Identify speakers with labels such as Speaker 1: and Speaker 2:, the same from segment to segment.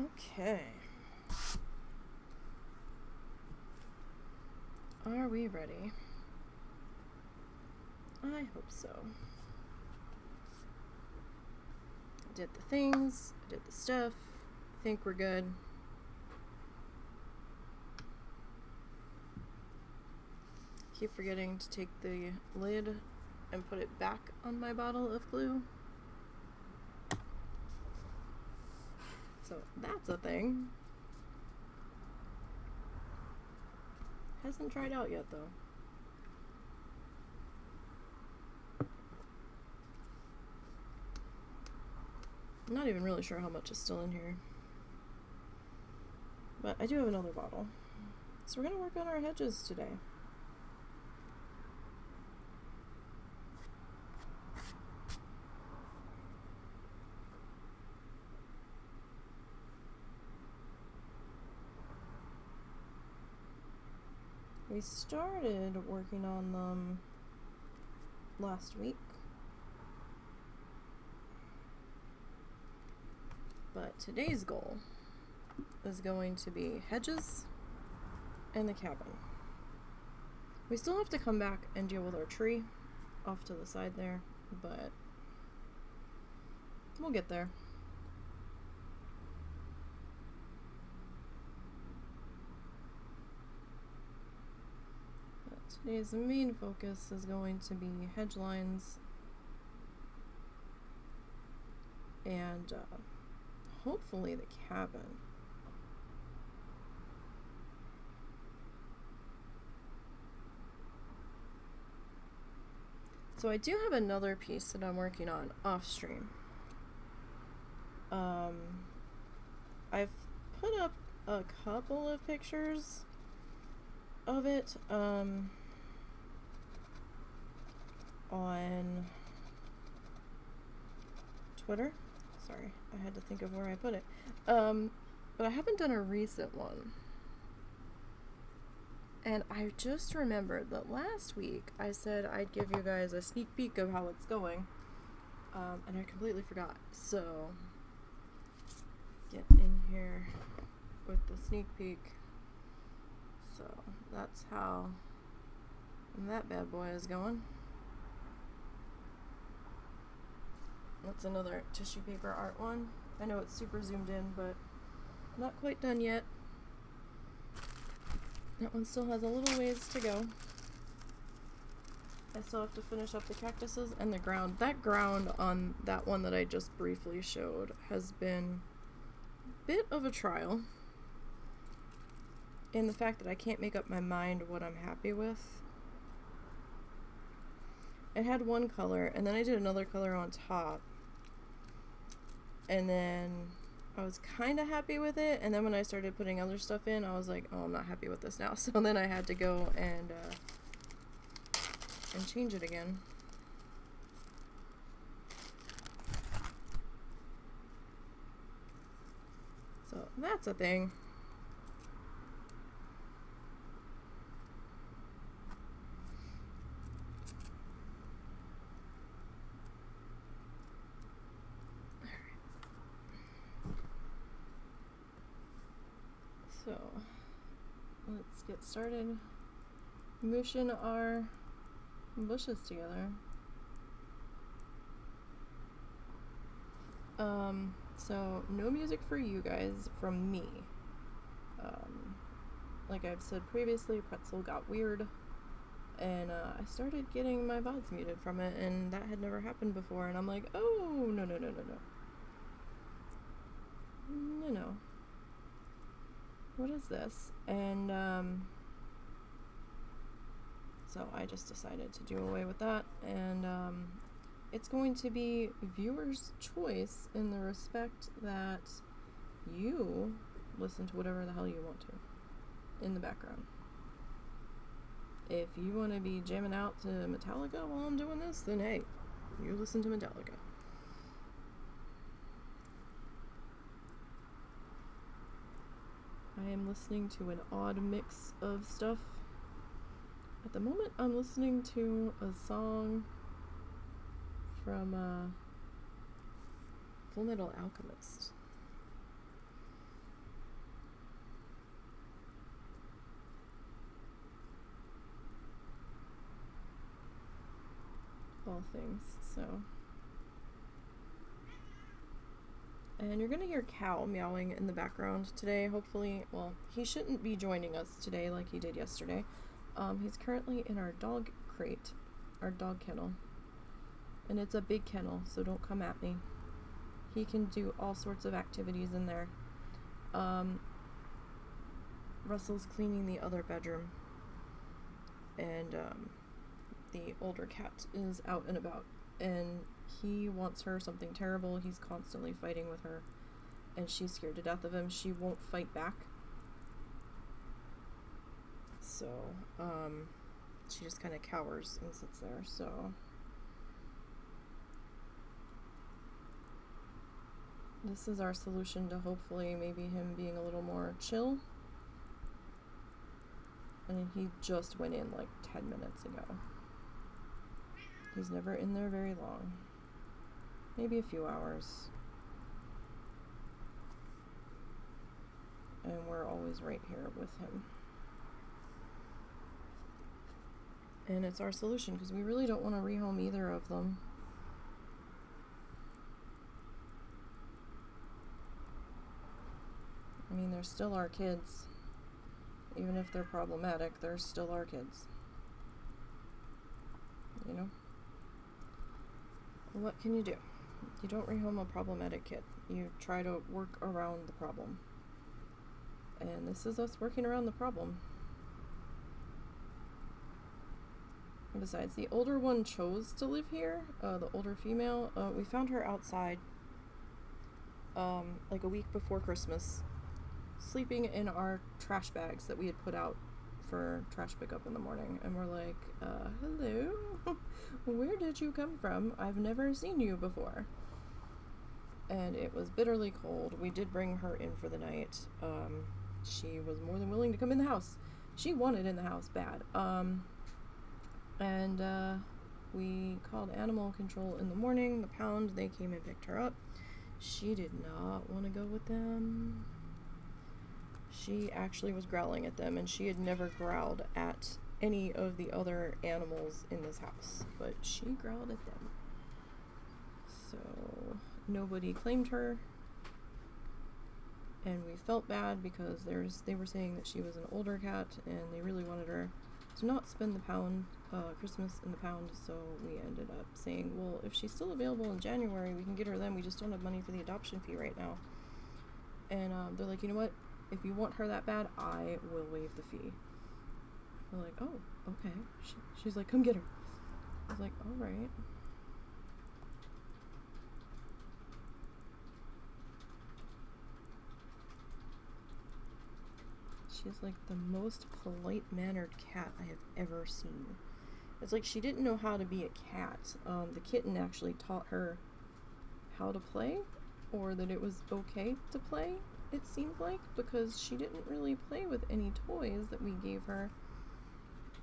Speaker 1: Okay. Are we ready? I hope so. I did the things, I did the stuff. I think we're good. Keep forgetting to take the lid and put it back on my bottle of glue. So that's a thing. Hasn't dried out yet though. I'm not even really sure how much is still in here. But I do have another bottle. So we're gonna work on our hedges today. We started working on them last week, but today's goal is going to be hedges and the cabin. We still have to come back and deal with our tree off to the side there, but we'll get there. Today's main focus is going to be hedge lines and hopefully the cabin. So I do have another piece that I'm working on off stream. I've put up a couple of pictures of it on Twitter. Sorry, I had to think of where I put it. But I haven't done a recent one. And I just remembered that last week I said I'd give you guys a sneak peek of how it's going. And I completely forgot. So, get in here with the sneak peek. So, that's how that bad boy is going. That's another tissue paper art one. I know it's super zoomed in, but not quite done yet. That one still has a little ways to go. I still have to finish up the cactuses and the ground. That ground on that one that I just briefly showed has been a bit of a trial. In the fact that I can't make up my mind what I'm happy with. It had one color, and then I did another color on top. And then I was kind of happy with it, and then when I started putting other stuff in, I was like, oh, I'm not happy with this now. So then I had to go and change it again. So that's a thing. So, let's get started mushing our bushes together. So no music for you guys from me. Like I've said previously, Pretzel got weird, and I started getting my VODs muted from it, and that had never happened before, and I'm like, oh, no. No. What is this? And so I just decided to do away with that, and it's going to be viewer's choice in the respect that you listen to whatever the hell you want to in the background. If you want to be jamming out to Metallica while I'm doing this, then hey, you listen to Metallica. I am listening to an odd mix of stuff. At the moment, I'm listening to a song from, Full Metal Alchemist. all things, so. And you're gonna hear Cal meowing in the background today, hopefully. Well, he shouldn't be joining us today like he did yesterday. He's currently in our dog crate, our dog kennel. And it's a big kennel, so don't come at me. He can do all sorts of activities in there. Russell's cleaning the other bedroom. And the older cat is out and about. And he wants her something terrible. He's constantly fighting with her. And she's scared to death of him. She won't fight back. So, she just kind of cowers and sits there, so. This is our solution to hopefully maybe him being a little more chill. And he just went in like 10 minutes ago. He's never in there very long. Maybe a few hours. And we're always right here with him. And it's our solution because we really don't want to rehome either of them. I mean, they're still our kids. Even if they're problematic, they're still our kids. You know? What can you do? You don't rehome a problematic kid. You try to work around the problem. And this is us working around the problem. And besides, the older one chose to live here, the older female. We found her outside like a week before Christmas, sleeping in our trash bags that we had put out for trash pickup in the morning. And we're like, hello? Where did you come from? I've never seen you before. And it was bitterly cold. We did bring her in for the night. She was more than willing to come in the house. She wanted in the house bad. And we called animal control in the morning. The pound, they came and picked her up. She did not want to go with them. She actually was growling at them, and she had never growled at any of the other animals in this house, but she growled at them. So nobody claimed her, and we felt bad because they were saying that she was an older cat, and they really wanted her to not spend the pound Christmas in the pound. So we ended up saying, well, if she's still available in January, we can get her then. We just don't have money for the adoption fee right now. And they're like, you know what? If you want her that bad, I will waive the fee. We're like, oh, okay. She's like, come get her. I was like, all right. She's like the most polite-mannered cat I have ever seen. It's like she didn't know how to be a cat. The kitten actually taught her how to play, or that it was okay to play, it seemed like, because she didn't really play with any toys that we gave her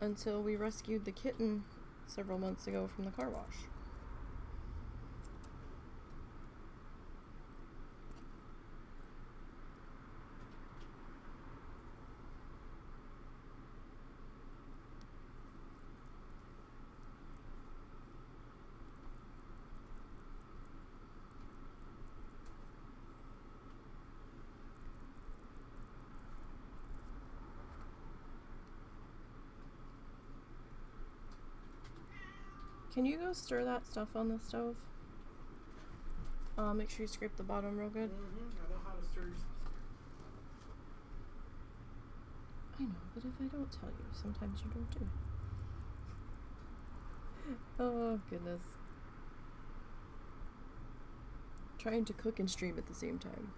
Speaker 1: until we rescued the kitten several months ago from the car wash. Can you go stir that stuff on the stove? Make sure you scrape the bottom real good.
Speaker 2: I know how to stir your stuff.
Speaker 1: I know, but if I don't tell you, sometimes you don't do. Oh, goodness. Trying to cook and stream at the same time.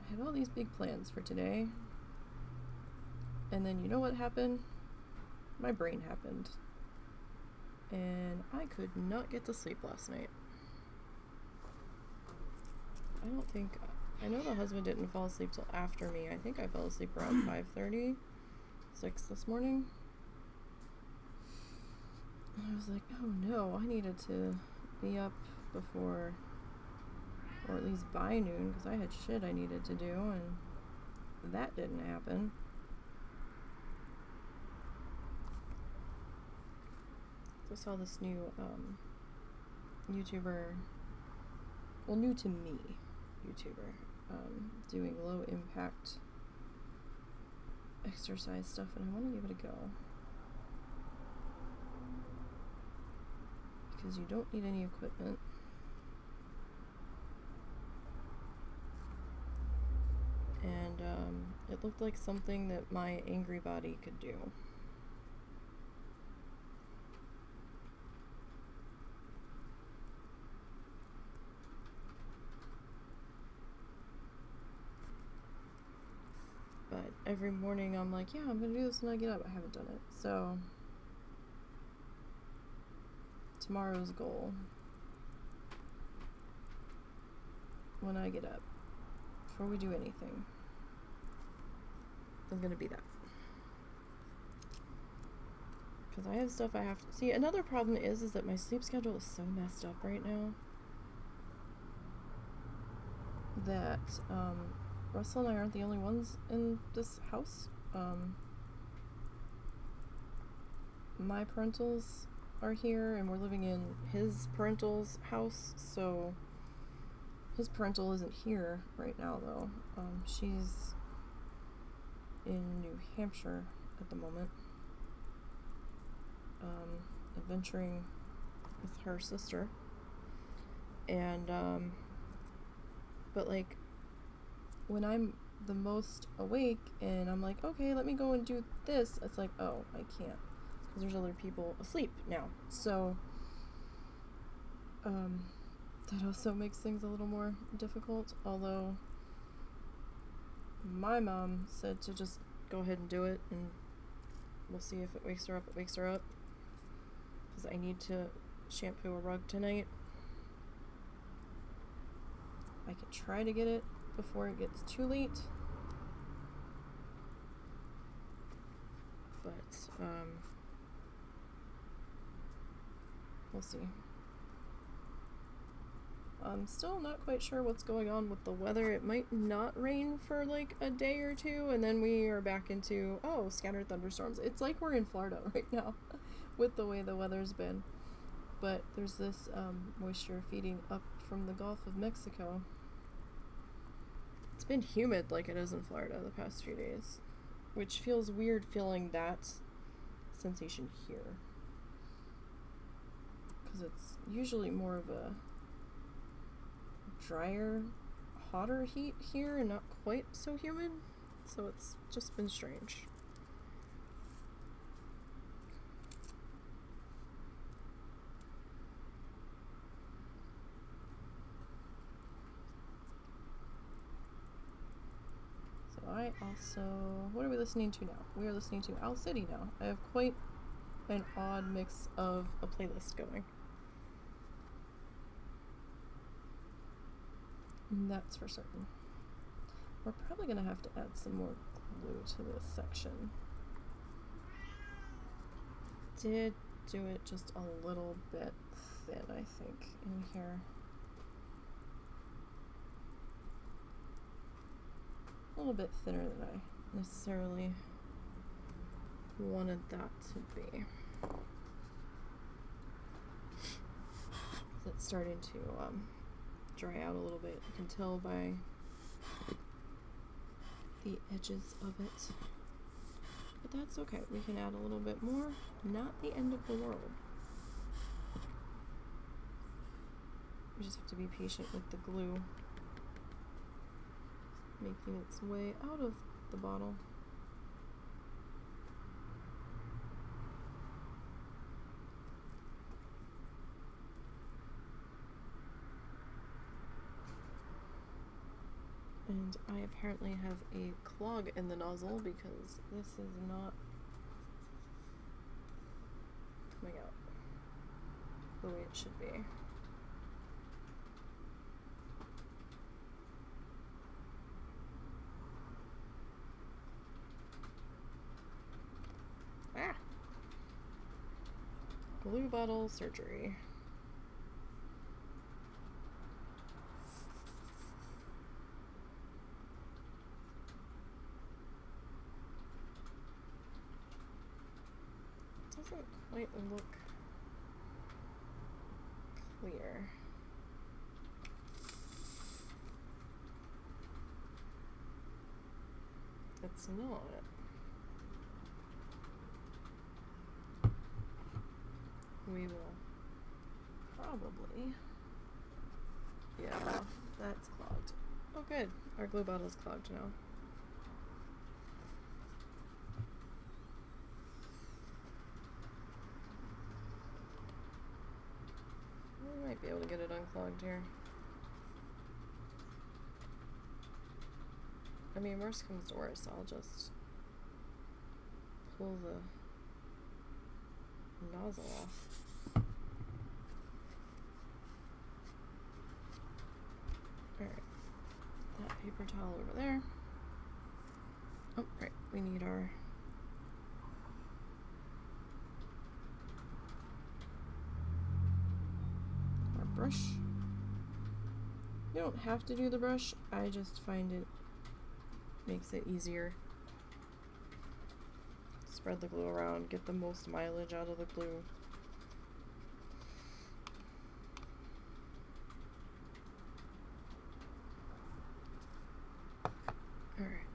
Speaker 1: I had all these big plans for today, and then you know what happened? My brain happened, and I could not get to sleep last night. I know the husband didn't fall asleep till after me. I think I fell asleep around 5:30, 6 this morning. And I was like, oh no, I needed to be up before, or at least by noon, because I had shit I needed to do, and that didn't happen. So I saw this new YouTuber, well, new to me YouTuber, doing low impact exercise stuff, and I want to give it a go. Because you don't need any equipment. And it looked like something that my angry body could do. But every morning I'm like, yeah, I'm gonna do this when I get up. I haven't done it. So tomorrow's goal, when I get up, before we do anything, is gonna be that. Because I have stuff I have to see. Another problem is that my sleep schedule is so messed up right now that Russell and I aren't the only ones in this house. My parentals are here, and we're living in his parental's house, so his parental isn't here right now, though. She's in New Hampshire at the moment, adventuring with her sister. And, but like, when I'm the most awake and I'm like, okay, let me go and do this, it's like, oh, I can't, because there's other people asleep now. So, that also makes things a little more difficult, although my mom said to just go ahead and do it, and we'll see if it wakes her up. It wakes her up, because I need to shampoo a rug tonight. I could try to get it before it gets too late, but we'll see. I'm still not quite sure what's going on with the weather. It might not rain for like a day or two, and then we are back into, oh, scattered thunderstorms. It's like we're in Florida right now with the way the weather's been. But there's this moisture feeding up from the Gulf of Mexico. It's been humid like it is in Florida the past few days, which feels weird feeling that sensation here, because it's usually more of a drier, hotter heat here and not quite so humid, so it's just been strange. So I also, what are we listening to now? We are listening to Owl City now. I have quite an odd mix of a playlist going. That's for certain. We're probably going to have to add some more glue to this section. Did do it just a little bit thin, I think, in here. A little bit thinner than I necessarily wanted that to be. It's starting to dry out a little bit. You can tell by the edges of it. But that's okay. We can add a little bit more. Not the end of the world. We just have to be patient with the glue making its way out of the bottle. And I apparently have a clog in the nozzle because this is not coming out the way it should be. Ah! Glue bottle surgery. doesn't quite look clear. It's not. We will probably. Yeah, that's clogged. Oh, good. Our glue bottle's clogged now. We might be able to get it unclogged here. I mean, worst comes to worst, I'll just pull the nozzle off. Alright. That paper towel over there. Oh, right. We need our brush. You don't have to do the brush, I just find it makes it easier. Spread the glue around, get the most mileage out of the glue. Alright.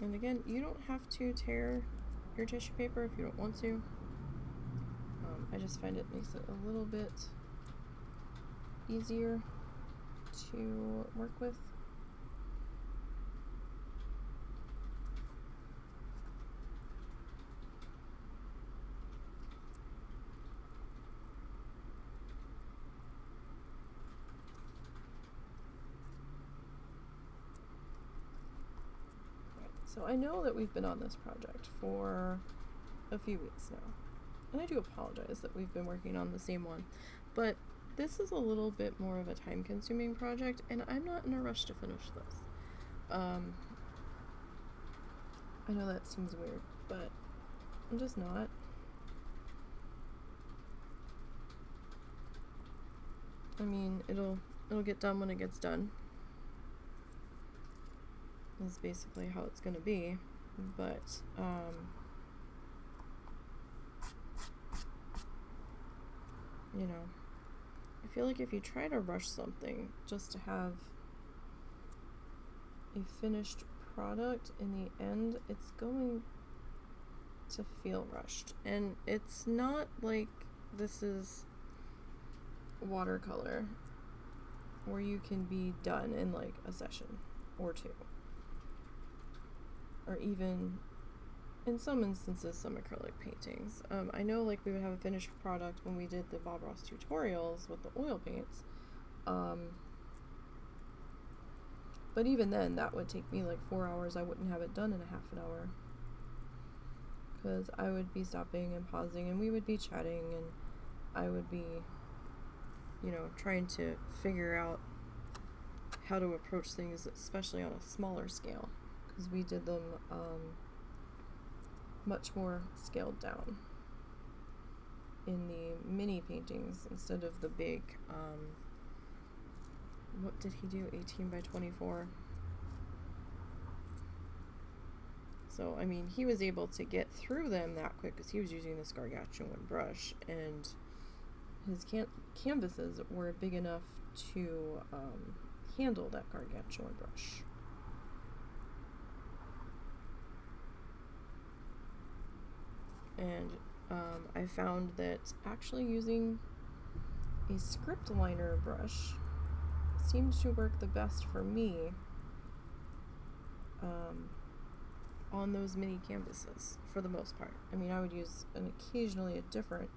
Speaker 1: And again, you don't have to tear your tissue paper if you don't want to. I just find it makes it a little bit easier to work with. So I know that we've been on this project for a few weeks now, and I do apologize that we've been working on the same one, but this is a little bit more of a time-consuming project, and I'm not in a rush to finish this. I know that seems weird, but I'm just not. I mean, it'll get done when it gets done. Is basically how it's gonna be, but you know, I feel like if you try to rush something just to have a finished product in the end, it's going to feel rushed. And it's not like this is watercolor where you can be done in like a session or two. Or even, in some instances, some acrylic paintings. I know like we would have a finished product when we did the Bob Ross tutorials with the oil paints. But even then, that would take me like 4 hours. I wouldn't have it done in a half an hour. Because I would be stopping and pausing, and we would be chatting, and I would be, you know, trying to figure out how to approach things, especially on a smaller scale. Because we did them much more scaled down in the mini paintings instead of the big, what did he do, 18 by 24? So, I mean, he was able to get through them that quick because he was using this gargantuan brush, and his canvases were big enough to handle that gargantuan brush. And I found that actually using a script liner brush seems to work the best for me on those mini canvases for the most part. I mean, I would use occasionally a different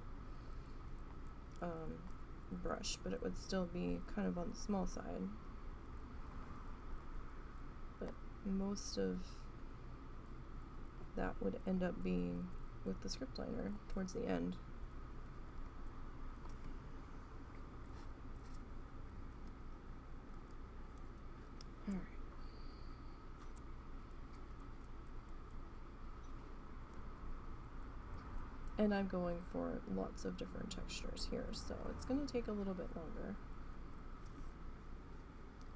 Speaker 1: brush, but it would still be kind of on the small side. But most of that would end up being with the script liner towards the end. Alright. And I'm going for lots of different textures here, so it's going to take a little bit longer.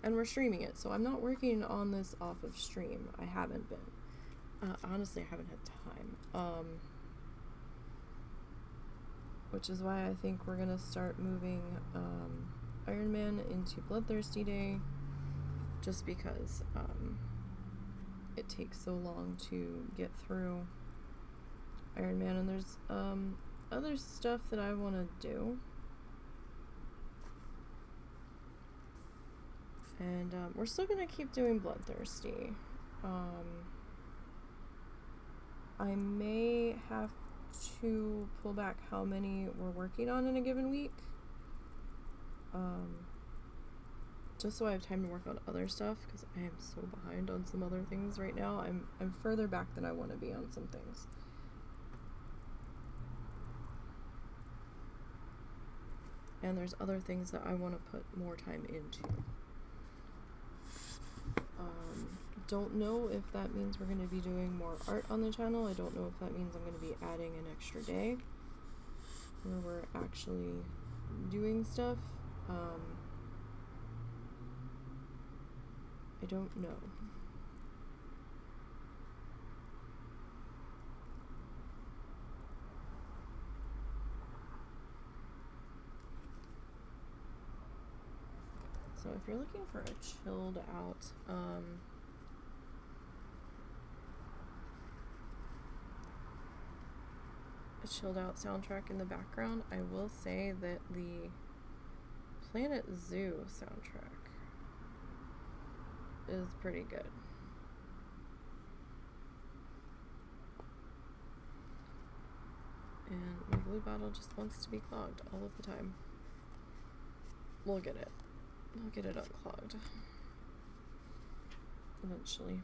Speaker 1: And we're streaming it, so I'm not working on this off of stream. I haven't been. Honestly, I haven't had time. Which is why I think we're gonna start moving Iron Man into Bloodthirsty Day, just because it takes so long to get through Iron Man, and there's other stuff that I want to do. And we're still gonna keep doing Bloodthirsty. I may have to pull back how many we're working on in a given week. Just so I have time to work on other stuff, because I am so behind on some other things right now. I'm further back than I want to be on some things. And there's other things that I want to put more time into. Don't know if that means we're going to be doing more art on the channel. I don't know if that means I'm going to be adding an extra day where we're actually doing stuff. I don't know. So if you're looking for a chilled out, soundtrack in the background, I will say that the Planet Zoo soundtrack is pretty good. And my glue bottle just wants to be clogged all of the time. We'll get it. We'll get it unclogged eventually.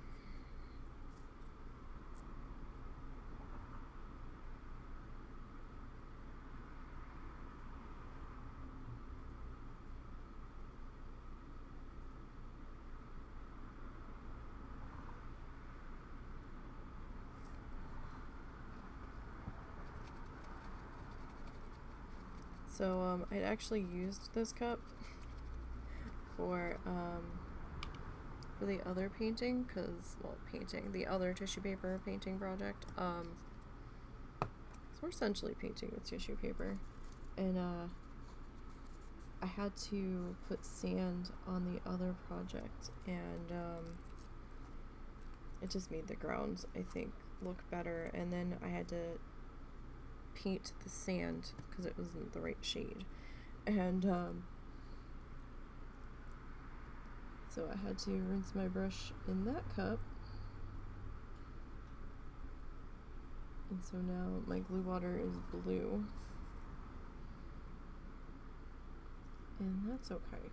Speaker 1: So I'd actually used this cup for the other painting, the other tissue paper painting project. So we're essentially painting with tissue paper, and I had to put sand on the other project, and it just made the ground, I think, look better. And then I had to paint the sand because it wasn't the right shade, and so I had to rinse my brush in that cup, and so now my glue water is blue, and that's okay.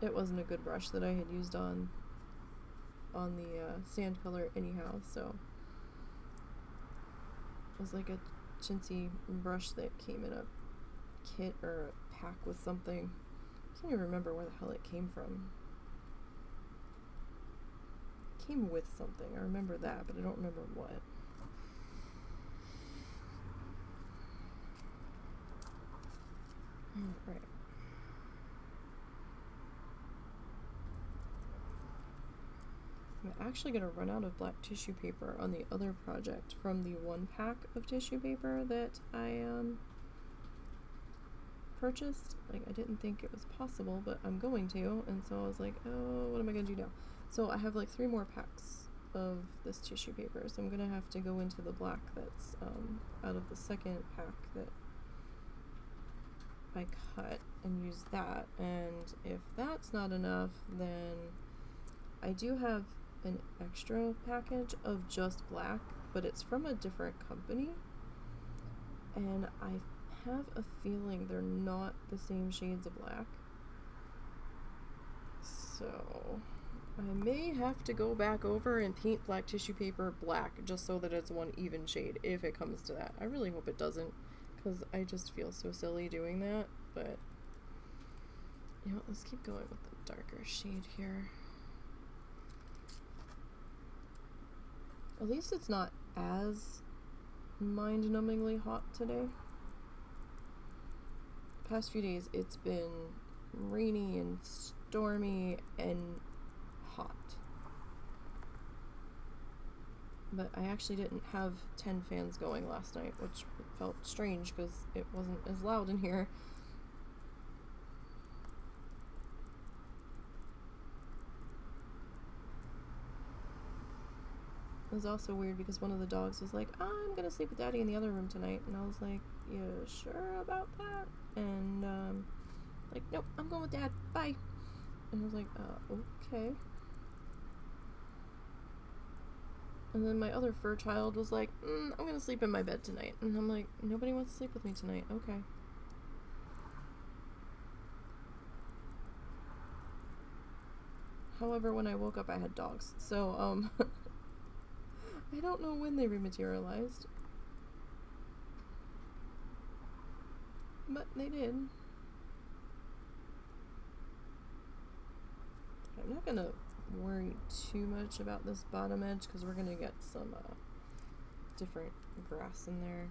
Speaker 1: It wasn't a good brush that I had used on the sand color anyhow, so it was like a chintzy brush that came in a kit or a pack with something. I can't even remember where the hell it came from. It came with something, I remember that, but I don't remember what. Alright. I'm actually going to run out of black tissue paper on the other project from the one pack of tissue paper that I purchased. Like, I didn't think it was possible, but I'm going to, and so I was like, oh, what am I going to do now? So I have like 3 more packs of this tissue paper, so I'm going to have to go into the black that's out of the second pack that I cut and use that. And if that's not enough, then I do have an extra package of just black, but it's from a different company, and I have a feeling they're not the same shades of black, so I may have to go back over and paint black tissue paper black just so that it's one even shade, if it comes to that. I really hope it doesn't, because I just feel so silly doing that, but you know, let's keep going with the darker shade here. At least it's not as mind-numbingly hot today. The past few days it's been rainy and stormy, and hot. But I actually didn't have 10 fans going last night, which felt strange because it wasn't as loud in here. It was also weird because one of the dogs was like, I'm gonna sleep with Daddy in the other room tonight. And I was like, you sure about that? And, like, nope, I'm going with Dad. Bye. And I was like, okay. And then my other fur child was like, I'm gonna sleep in my bed tonight. And I'm like, nobody wants to sleep with me tonight. Okay. However, when I woke up, I had dogs. So, I don't know when they rematerialized. But they did. I'm not gonna worry too much about this bottom edge because we're gonna get some different grass in there.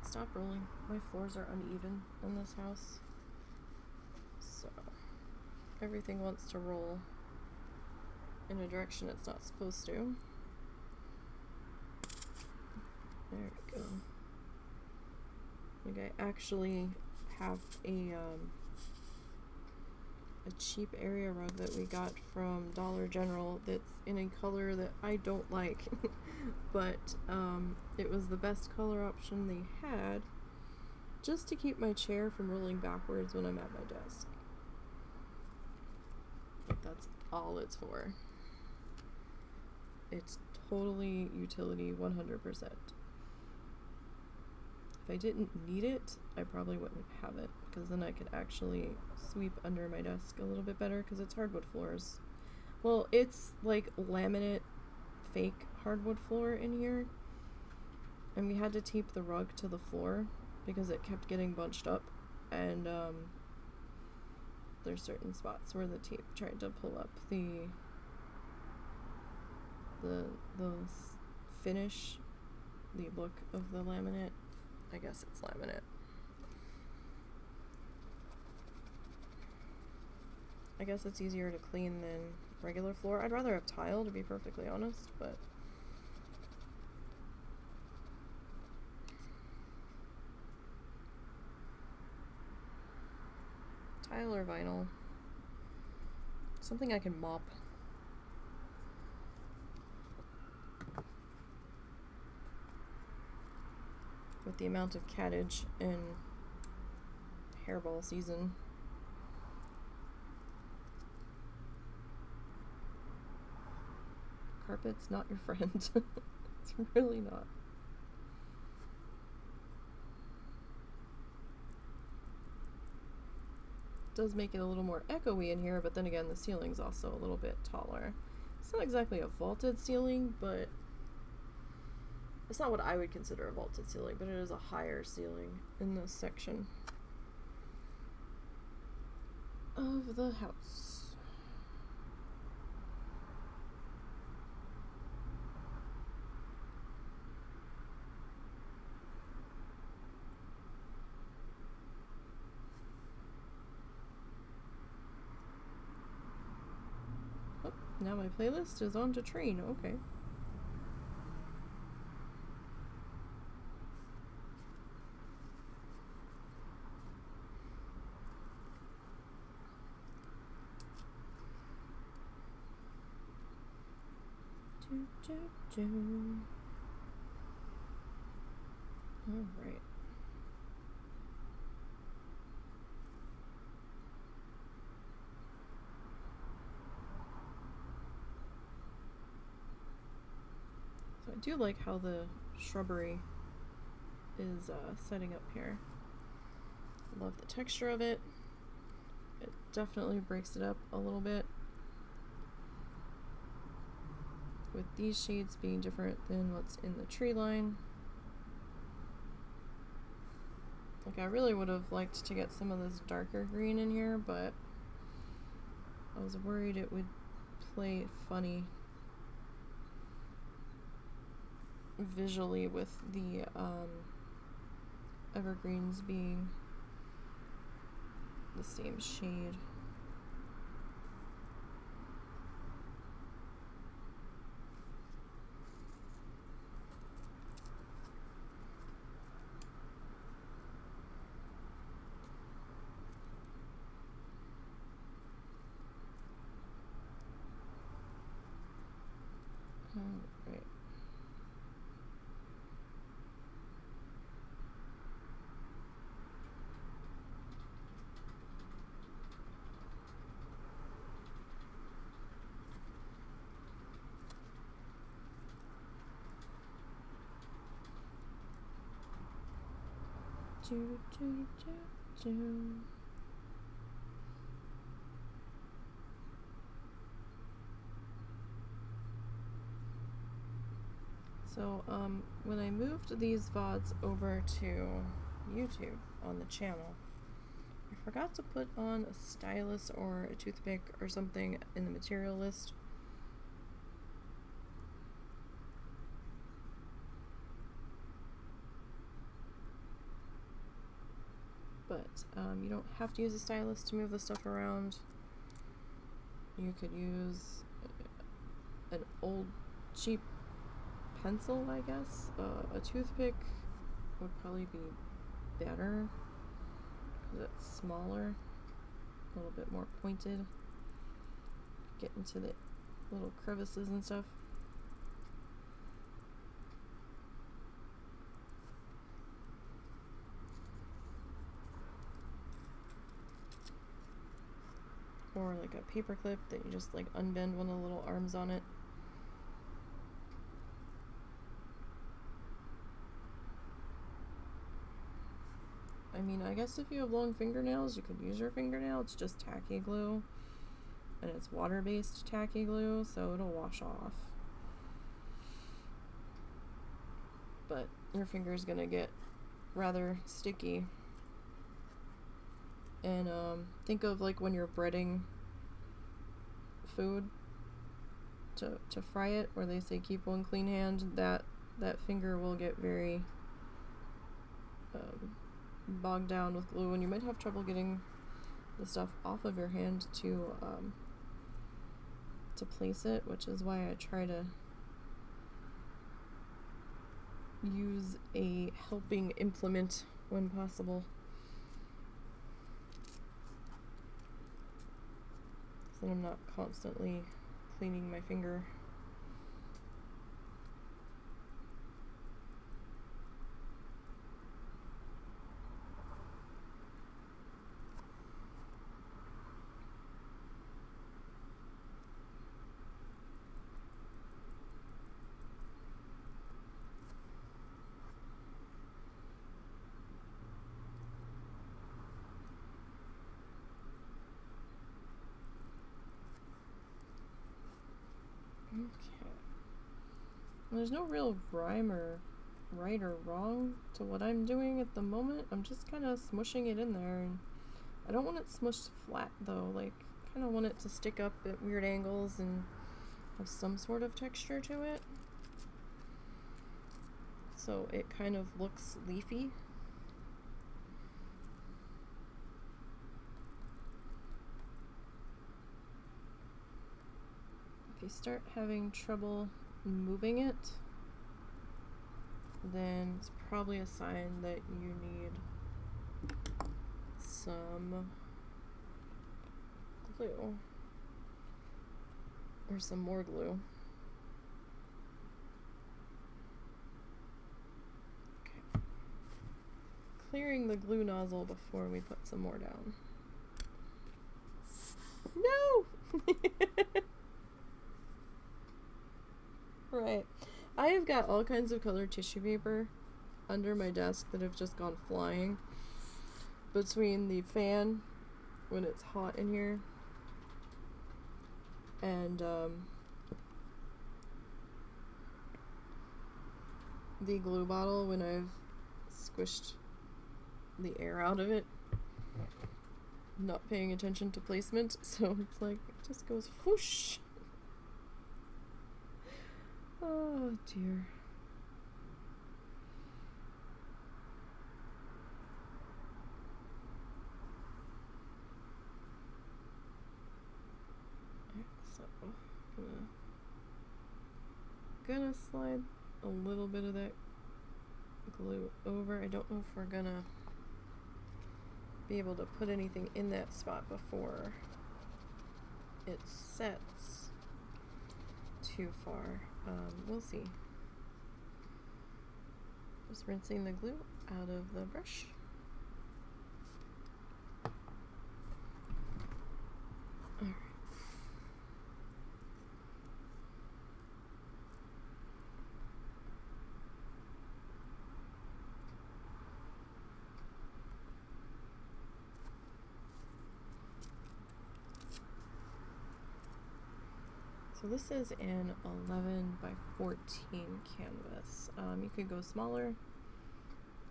Speaker 1: Stop rolling. My floors are uneven in this house, so everything wants to roll in a direction it's not supposed to. There we go. Like, I actually have a cheap area rug that we got from Dollar General that's in a color that I don't like, but it was the best color option they had just to keep my chair from rolling backwards when I'm at my desk. Like, that's all it's for. It's totally utility 100%. If I didn't need it, I probably wouldn't have it, because then I could actually sweep under my desk a little bit better, because it's hardwood floors. Well, it's like laminate fake hardwood floor in here, and we had to tape the rug to the floor because it kept getting bunched up, and there's certain spots where the tape tried to pull up the finish, the look of the laminate. I guess it's laminate. I guess it's easier to clean than regular floor. I'd rather have tile, to be perfectly honest, but tile or vinyl. Something I can mop. With the amount of cattage in hairball season. Carpet's not your friend. It's really not. It does make it a little more echoey in here, but then again, the ceiling's also a little bit taller. It's not exactly a vaulted ceiling, but it's not what I would consider a vaulted ceiling, but it is a higher ceiling in this section of the house. Oh, now my playlist is on to train. Okay. All right. So I do like how the shrubbery is setting up here. Love the texture of it. It definitely breaks it up a little bit, with these shades being different than what's in the tree line. Like, I really would have liked to get some of this darker green in here, but I was worried it would play funny visually with the evergreens being the same shade. Alright. Do, do, do, do. So, when I moved these VODs over to YouTube on the channel, I forgot to put on a stylus or a toothpick or something in the material list. But you don't have to use a stylus to move the stuff around. You could use an old cheap pencil, I guess. A toothpick would probably be better because it's smaller, a little bit more pointed. Get into the little crevices and stuff. Or like a paper clip that you just like unbend one of the little arms on it. I mean, I guess if you have long fingernails, you could use your fingernail. It's just tacky glue. And it's water-based tacky glue, so it'll wash off. But your finger's gonna get rather sticky. And think of like when you're breading food to fry it, where they say keep one clean hand, that finger will get very bogged down with glue, and you might have trouble getting the stuff off of your hand to place it, which is why I try to use a helping implement when possible. So that I'm not constantly cleaning my finger. Okay. There's no real rhyme or right or wrong to what I'm doing at the moment. I'm just kind of smushing it in there, and I don't want it smushed flat though. Like, kind of want it to stick up at weird angles and have some sort of texture to it, so it kind of looks leafy. If you start having trouble moving it, then it's probably a sign that you need some glue or some more glue. Okay. Clearing the glue nozzle before we put some more down. No! Right. I have got all kinds of colored tissue paper under my desk that have just gone flying between the fan when it's hot in here and the glue bottle when I've squished the air out of it, not paying attention to placement, so it's like it just goes whoosh. Oh dear. Gonna slide a little bit of that glue over. I don't know if we're gonna be able to put anything in that spot before it sets too far. We'll see. Just rinsing the glue out of the brush. Alright. So this is an 11 by 14 canvas. You could go smaller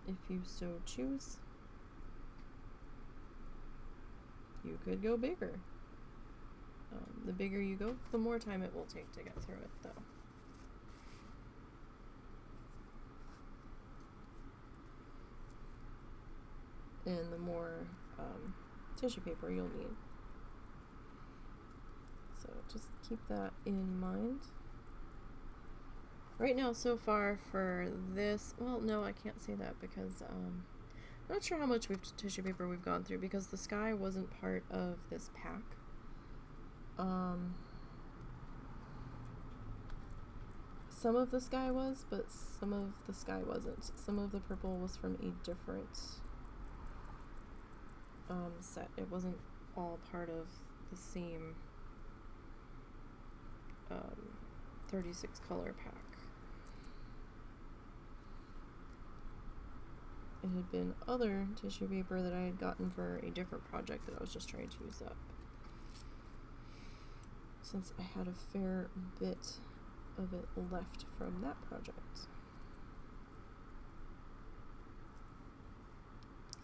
Speaker 1: if you so choose. You could go bigger. The bigger you go, the more time it will take to get through it, though. And the more tissue paper you'll need. So just keep that in mind. Right now, so far for this, well, no, I can't say that because I'm not sure how much tissue paper we've gone through because the sky wasn't part of this pack. Some of the sky was, but some of the sky wasn't. Some of the purple was from a different set. It wasn't all part of the same 36 color pack. It had been other tissue paper that I had gotten for a different project that I was just trying to use up, since I had a fair bit of it left from that project.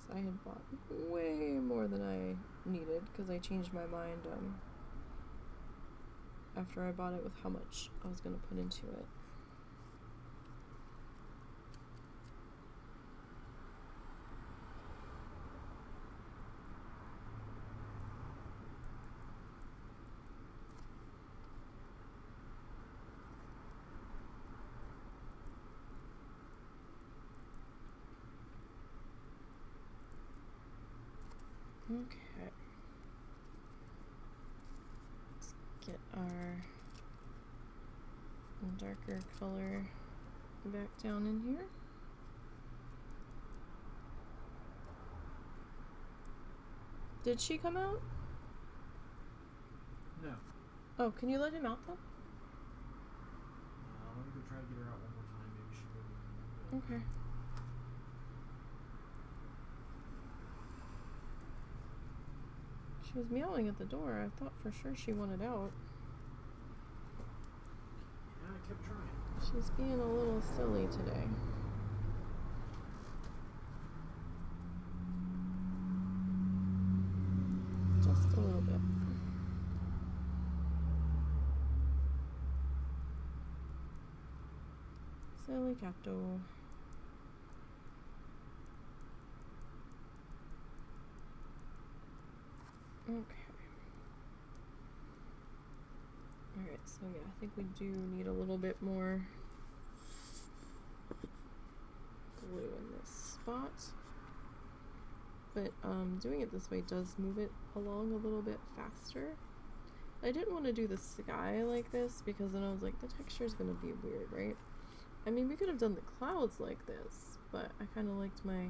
Speaker 1: So I had bought way more than I needed because I changed my mind after I bought it with how much I was going to put into it. Okay. Let's get our darker color back down in here. Did she come out?
Speaker 2: No.
Speaker 1: Oh, can you let him out though?
Speaker 2: Let me go try to get her out one more time. Maybe she'll go.
Speaker 1: Okay. She was meowing at the door. I thought for sure she wanted out.
Speaker 2: Yeah, I kept trying.
Speaker 1: She's being a little silly today. Just a little bit. Silly catto. Okay. Alright, so yeah, I think we do need a little bit more glue in this spot. But doing it this way does move it along a little bit faster. I didn't want to do the sky like this because then I was like, the texture is going to be weird, right? I mean, we could have done the clouds like this, but I kind of liked my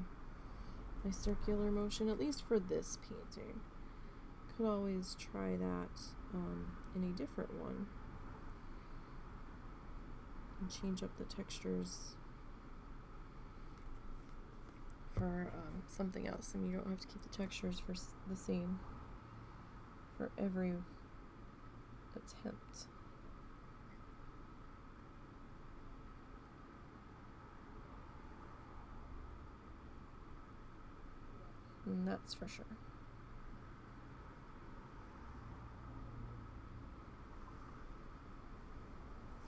Speaker 1: circular motion, at least for this painting. Could always try that in a different one and change up the textures for something else. I mean, you don't have to keep the textures for the same for every attempt. And that's for sure.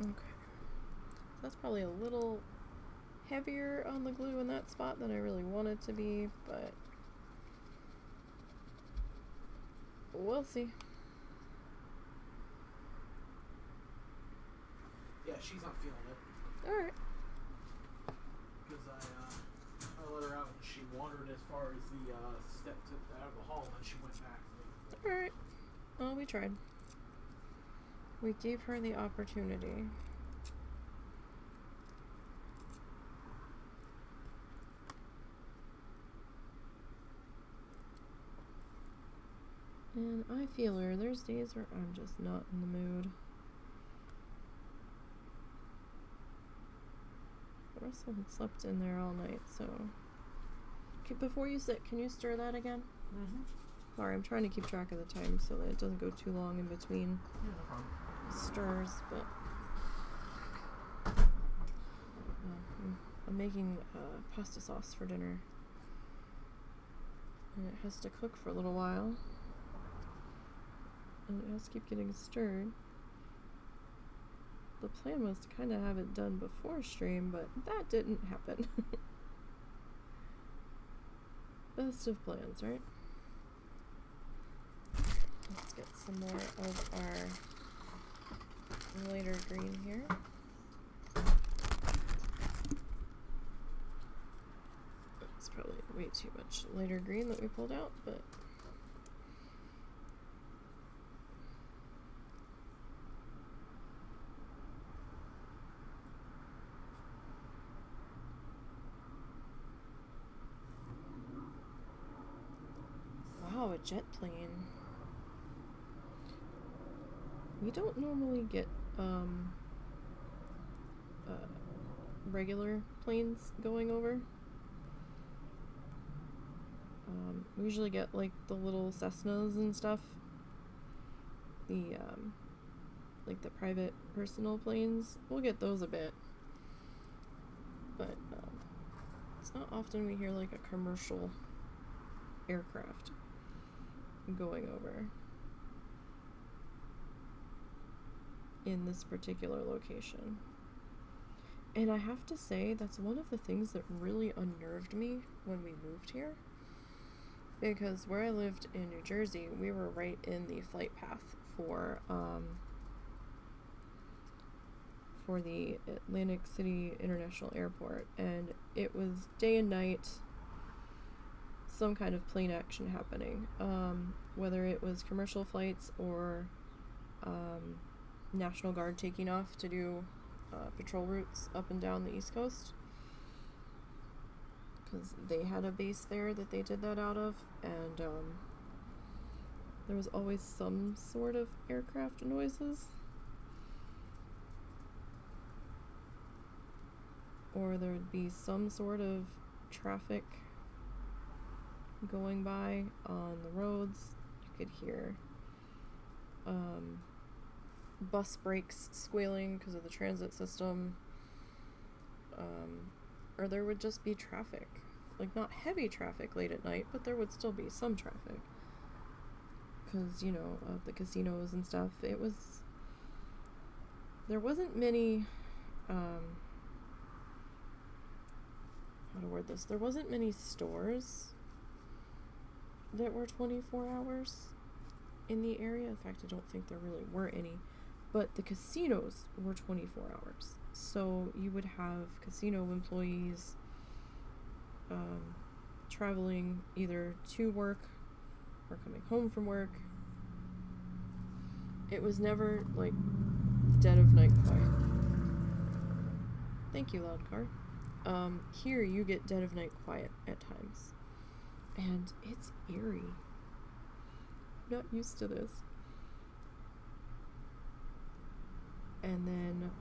Speaker 1: Okay, so that's probably a little heavier on the glue in that spot than I really want it to be, but we'll see.
Speaker 2: she's not feeling it.
Speaker 1: Alright.
Speaker 2: Because I let her out and she wandered as far as the step to out of the hall and then she went back.
Speaker 1: Alright. Well, we tried. We gave her the opportunity. And I feel her. There's days where I'm just not in the mood. Russell had slept in there all night, so... Okay, before you sit, can you stir that again?
Speaker 2: Mm-hmm.
Speaker 1: Sorry, I'm trying to keep track of the time so that it doesn't go too long in between
Speaker 2: Yeah, no problem.
Speaker 1: stirs, but... I'm making pasta sauce for dinner. And it has to cook for a little while. And it has to keep getting stirred. The plan was to kind of have it done before stream, but that didn't happen. Best of plans, right? Let's get some more of our lighter green here. It's probably way too much lighter green that we pulled out, but... Wow, a jet plane. We don't normally get regular planes going over. We usually get like the little Cessnas and stuff. The like the private personal planes. We'll get those a bit. But it's not often we hear like a commercial aircraft going over in this particular location. And I have to say, that's one of the things that really unnerved me when we moved here. Because where I lived in New Jersey, we were right in the flight path for the Atlantic City International Airport. And it was day and night some kind of plane action happening. Whether it was commercial flights or National Guard taking off to do patrol routes up and down the East Coast, because they had a base there that they did that out of, and there was always some sort of aircraft noises, or there would be some sort of traffic going by on the roads. You could hear bus brakes squealing because of the transit system, or there would just be traffic, like not heavy traffic late at night, but there would still be some traffic because, you know, of the casinos and stuff. There wasn't many how to word this, there wasn't many stores that were 24 hours in the area. In fact, I don't think there really were any. But the casinos were 24 hours. So you would have casino employees traveling either to work or coming home from work. It was never, like, dead of night quiet. Thank you, loud car. Here you get dead of night quiet at times. And it's eerie. I'm not used to this. And then,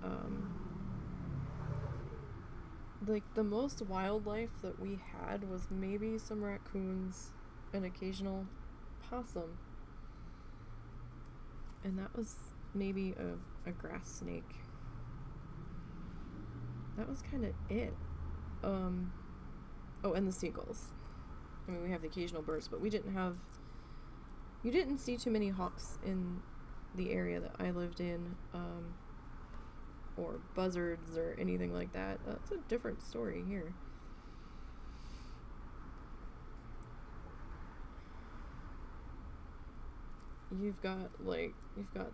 Speaker 1: like, the most wildlife that we had was maybe some raccoons, an occasional possum. And that was maybe a grass snake. That was kind of it. Oh, and the seagulls. I mean, we have the occasional birds, but you didn't see too many hawks in the area that I lived in, or buzzards or anything like that. That's a different story here. you've got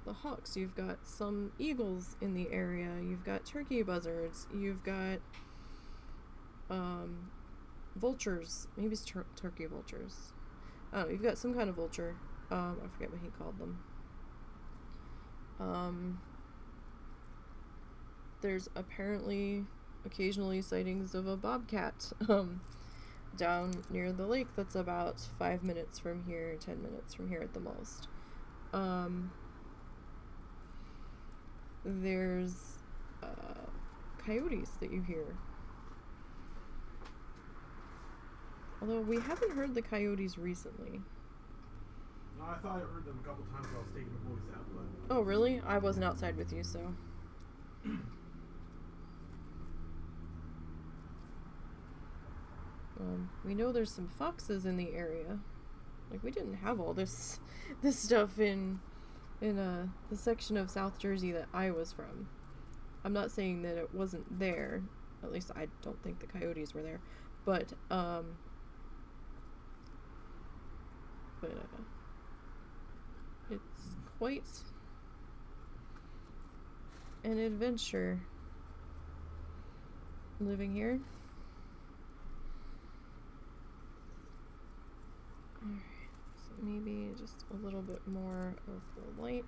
Speaker 1: the hawks, you've got some eagles in the area, you've got turkey buzzards, you've got vultures. Maybe it's turkey vultures. I don't know, you've got some kind of vulture. I forget what he called them. There's apparently occasionally sightings of a bobcat down near the lake that's about 5 minutes from here, 10 minutes from here at the most. There's coyotes that you hear. Although we haven't heard the coyotes recently.
Speaker 2: No, I thought I heard them a couple times while I was taking the boys out, but...
Speaker 1: Oh, really? I wasn't outside with you, so... We know there's some foxes in the area. Like, we didn't have all this stuff in the section of South Jersey that I was from. I'm not saying that it wasn't there. At least I don't think the coyotes were there. But it's quite an adventure living here. Alright, so maybe just a little bit more of the light.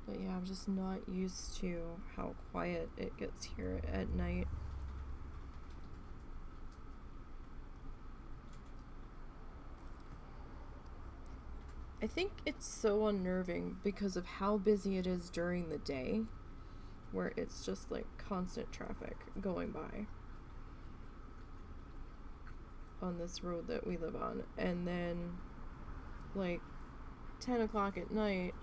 Speaker 1: But yeah, I'm just not used to how quiet it gets here at night. I think it's so unnerving because of how busy it is during the day, where it's just like constant traffic going by on this road that we live on. And then like 10 o'clock at night,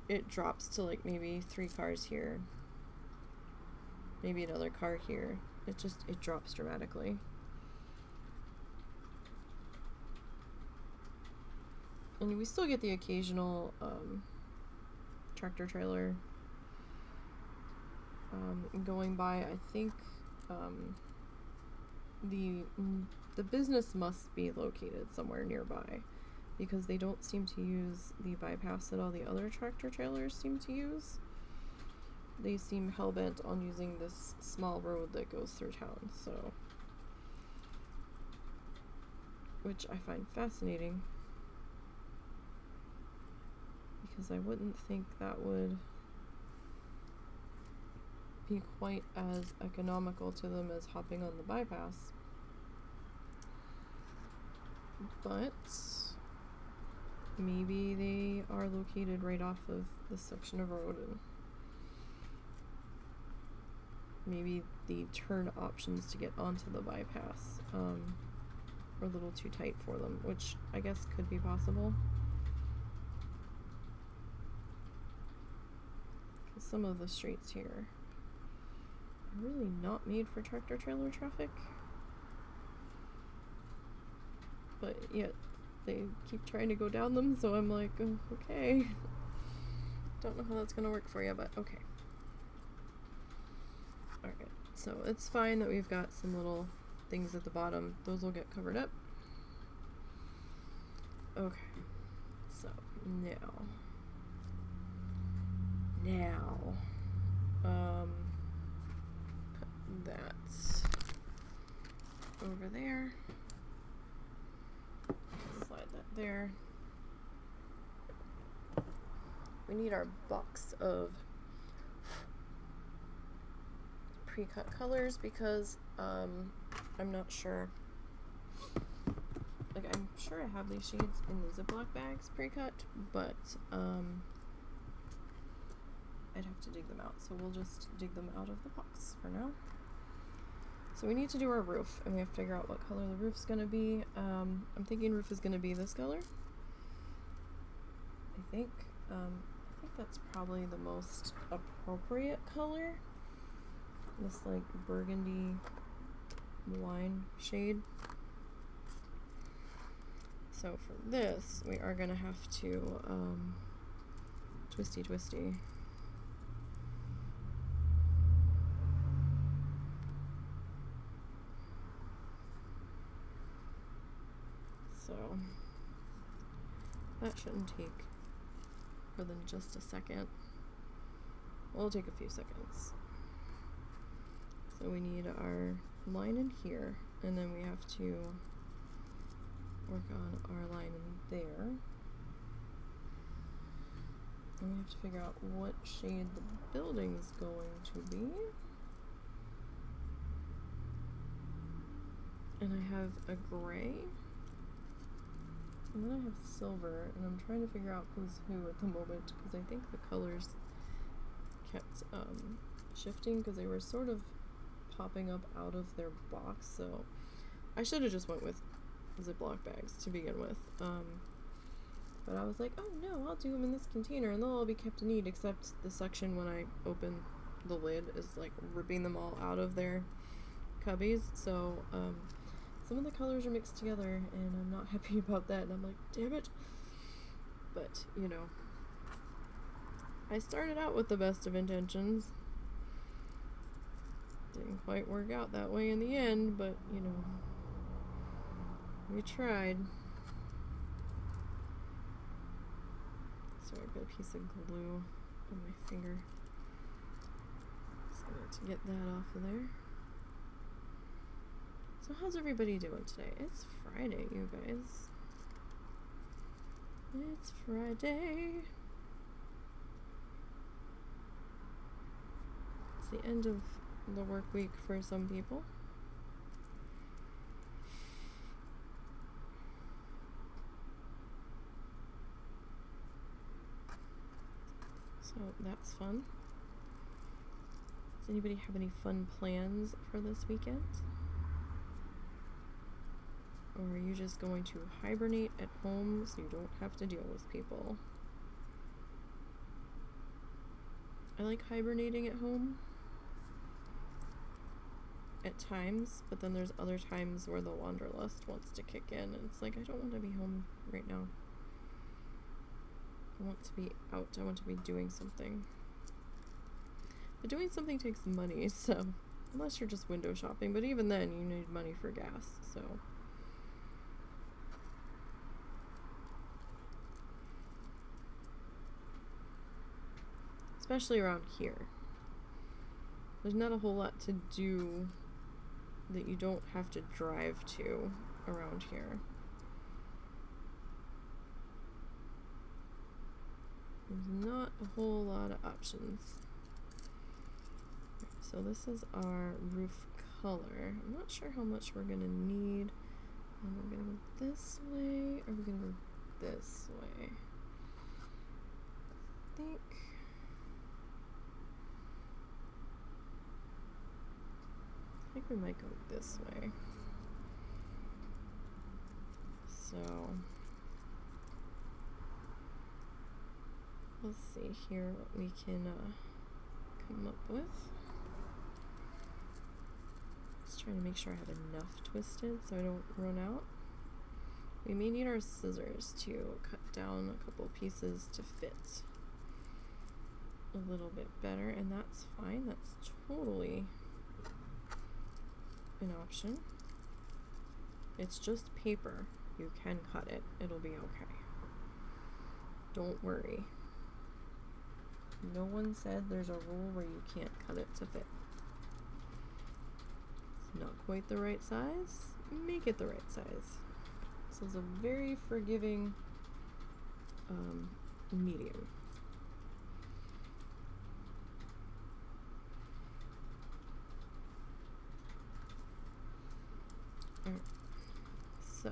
Speaker 1: it drops to like maybe 3 cars here, maybe another car here. It drops dramatically. And we still get the occasional tractor trailer going by. I think the business must be located somewhere nearby, because they don't seem to use the bypass that all the other tractor trailers seem to use. They seem hell-bent on using this small road that goes through town, so... which I find fascinating, because I wouldn't think that would be quite as economical to them as hopping on the bypass. But maybe they are located right off of this section of road, and maybe the turn options to get onto the bypass are a little too tight for them, which I guess could be possible. Because some of the streets here are really not made for tractor trailer traffic, but yet they keep trying to go down them, so I'm like, oh, okay. Don't know how that's gonna work for you, but okay. Alright, so it's fine that we've got some little things at the bottom. Those will get covered up. Okay, so now, put that over there. Slide that there. We need our box of pre-cut colors because I'm not sure. Like, I'm sure I have these shades in the Ziploc bags pre-cut, but I'd have to dig them out, so we'll just dig them out of the box for now. So we need to do our roof, and we have to figure out what color the roof's gonna be. I'm thinking roof is gonna be this color. I think that's probably the most appropriate color. This like burgundy wine shade. So for this, we are gonna have to twisty twisty. So that shouldn't take more than just a second. Well, it'll take a few seconds. So we need our line in here, and then we have to work on our line in there. And we have to figure out what shade the building's going to be. And I have a gray. And then I have silver, and I'm trying to figure out who's who at the moment, because I think the colors kept shifting, because they were sort of popping up out of their box, so I should have just went with Ziploc bags to begin with. But I was like, oh no, I'll do them in this container, and they'll all be kept neat, except the section when I open the lid is like ripping them all out of their cubbies, so some of the colors are mixed together, and I'm not happy about that, and I'm like, damn it. But, you know, I started out with the best of intentions. Didn't quite work out that way in the end, but, you know, we tried. So I've got a piece of glue on my finger. So I need to get that off of there. So how's everybody doing today? It's Friday, you guys. It's Friday. It's the end of the work week for some people. So that's fun. Does anybody have any fun plans for this weekend? Or are you just going to hibernate at home so you don't have to deal with people? I like hibernating at home at times, but then there's other times where the wanderlust wants to kick in, and it's like, I don't want to be home right now. I want to be out. I want to be doing something. But doing something takes money, so unless you're just window shopping, but even then you need money for gas, so especially around here. There's not a whole lot to do that you don't have to drive to around here. There's not a whole lot of options. So this is our roof color. I'm not sure how much we're gonna need. We're gonna go this way, or we're gonna go this way. I think we might go this way. So let's see here what we can come up with. Just trying to make sure I have enough twisted so I don't run out. We may need our scissors to cut down a couple pieces to fit a little bit better, and that's fine. That's totally an option. It's just paper. You can cut it. It'll be okay. Don't worry. No one said there's a rule where you can't cut it to fit. It's not quite the right size. Make it the right size. This is a very forgiving medium. Alright, so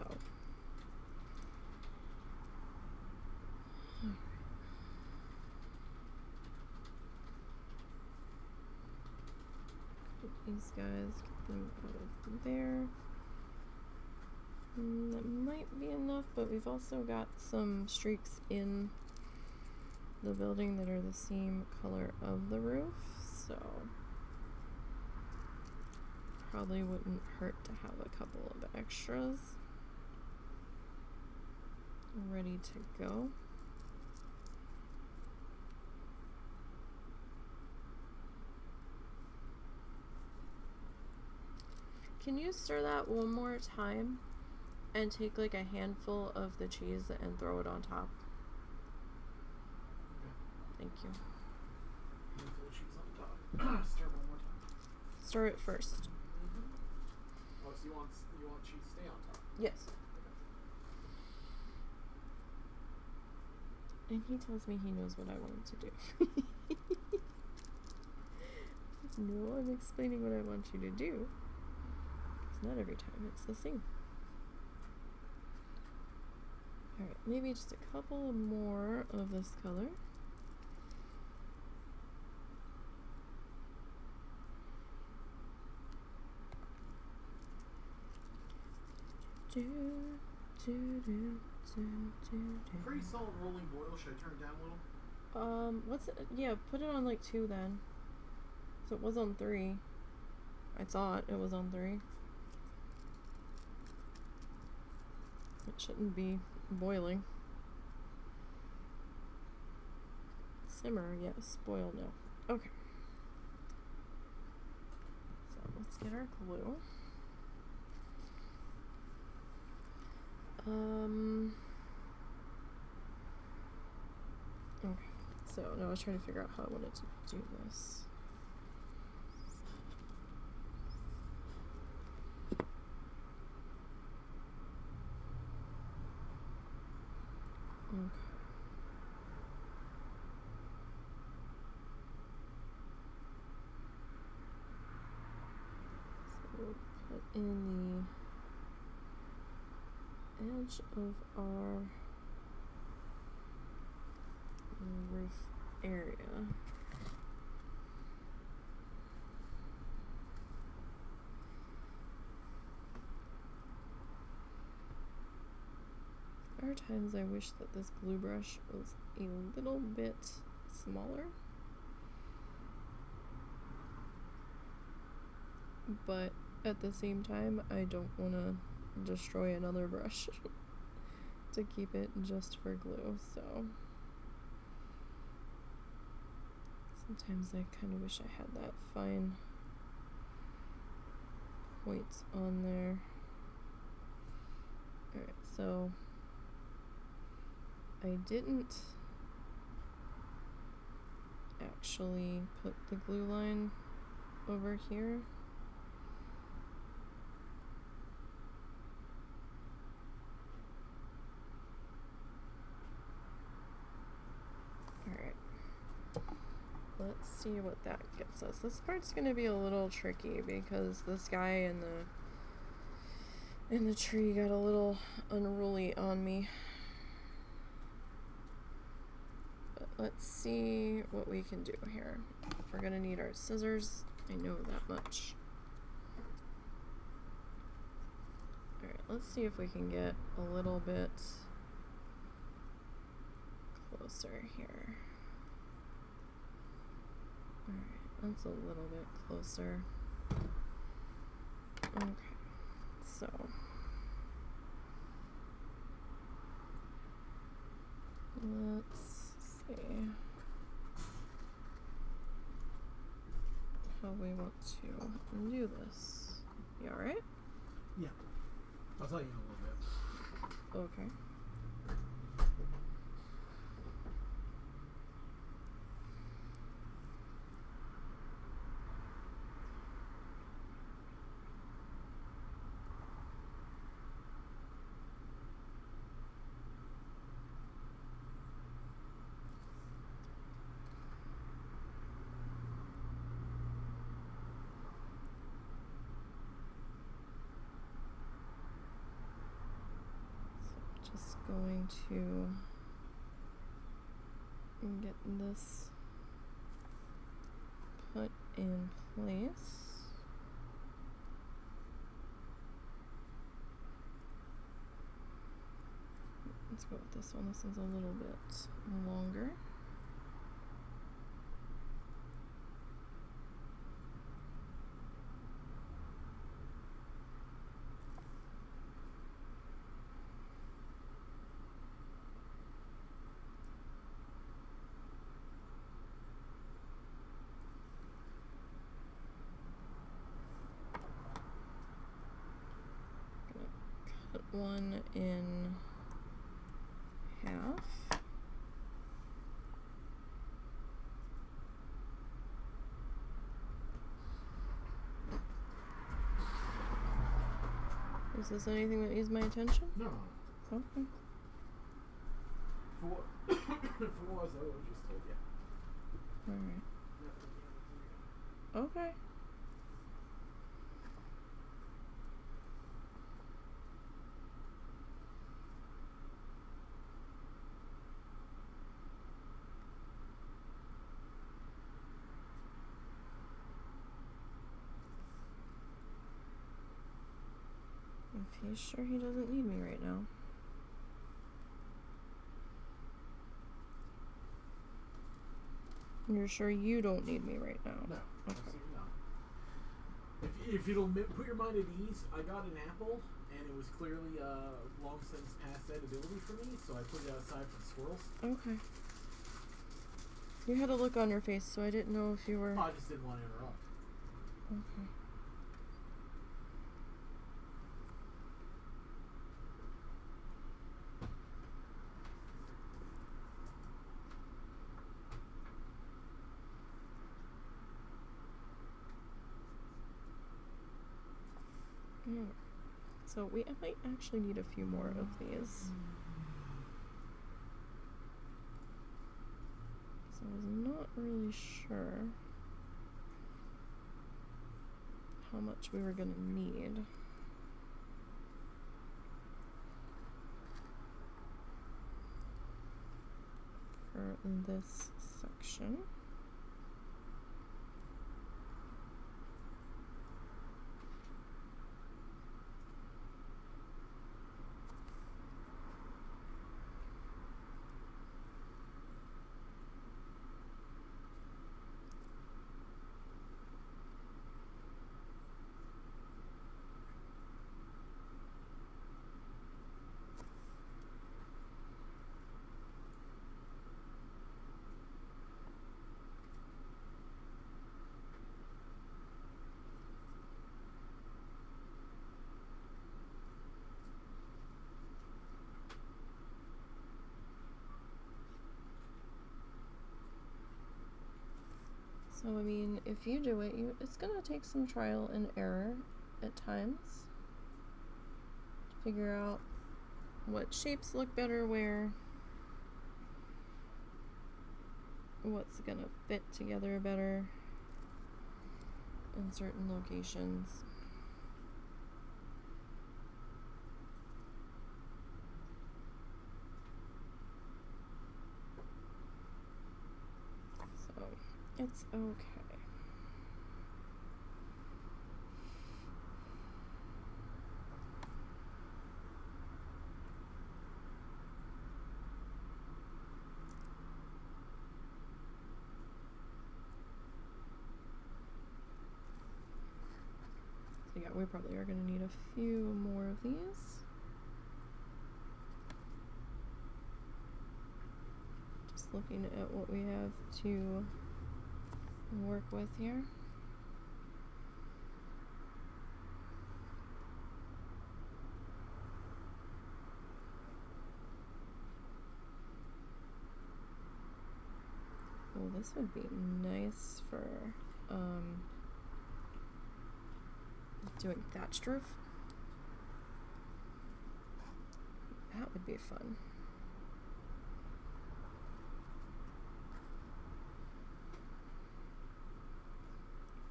Speaker 1: these guys, get them out of there. That might be enough, but we've also got some streaks in the building that are the same color of the roof, so probably wouldn't hurt to have a couple of extras ready to go. Can you stir that one more time and take like a handful of the cheese and throw it on top?
Speaker 2: Okay.
Speaker 1: Thank you.
Speaker 2: Handful of cheese on top. Stir one more time.
Speaker 1: Stir it first.
Speaker 2: Oh, so you want cheese to stay on top?
Speaker 1: Yes. And he tells me he knows what I want him to do. No, I'm explaining what I want you to do. It's not every time it's the same. Alright, maybe just a couple more of this color.
Speaker 2: Pre-salt rolling boil, should I turn it down a little?
Speaker 1: What's it? Yeah, put it on like 2 then. So it was on 3. I thought it was on 3. It shouldn't be boiling. Simmer, yes. Boil, no. Okay. So let's get our glue. Okay. So now I was trying to figure out how I wanted to do this. Okay. So we'll put in the edge of our roof area. There are times I wish that this glue brush was a little bit smaller, but at the same time I don't want to destroy another brush to keep it just for glue, so sometimes I kind of wish I had that fine point on there. Alright, so I didn't actually put the glue line over here. Alright, let's see what that gets us. This part's gonna be a little tricky because this guy in the tree got a little unruly on me. Let's see what we can do here. We're gonna need our scissors. I know that much. Alright, let's see if we can get a little bit closer here. Alright, that's a little bit closer. Okay, so let's see how we want to do this. You alright?
Speaker 2: Yeah. I'll tell you in a little bit.
Speaker 1: Okay. Just going to get this put in place. Let's go with this one. This one's a little bit longer. one in half. Is this anything that needs my attention?
Speaker 2: No.
Speaker 1: Okay.
Speaker 2: For what? For what was I just told you?
Speaker 1: Alright.
Speaker 2: Definitely.
Speaker 1: Okay. If he's sure he doesn't need me right now. You're sure you don't need me right now?
Speaker 2: No.
Speaker 1: Okay.
Speaker 2: Absolutely not. If it'll put your mind at ease, I got an apple, and it was clearly long since past edibility for me, so I put it outside for the squirrels.
Speaker 1: Okay. You had a look on your face, so I didn't know if you were...
Speaker 2: I just didn't want to interrupt.
Speaker 1: Okay. So I might actually need a few more of these. So I was not really sure how much we were going to need. For this section. So, I mean, if you do it, it's going to take some trial and error at times to figure out what shapes look better where, what's going to fit together better in certain locations. So, it's okay. So yeah, we probably are going to need a few more of these. Just looking at what we have to work with here. Oh, this would be nice for doing thatched roof. That would be fun.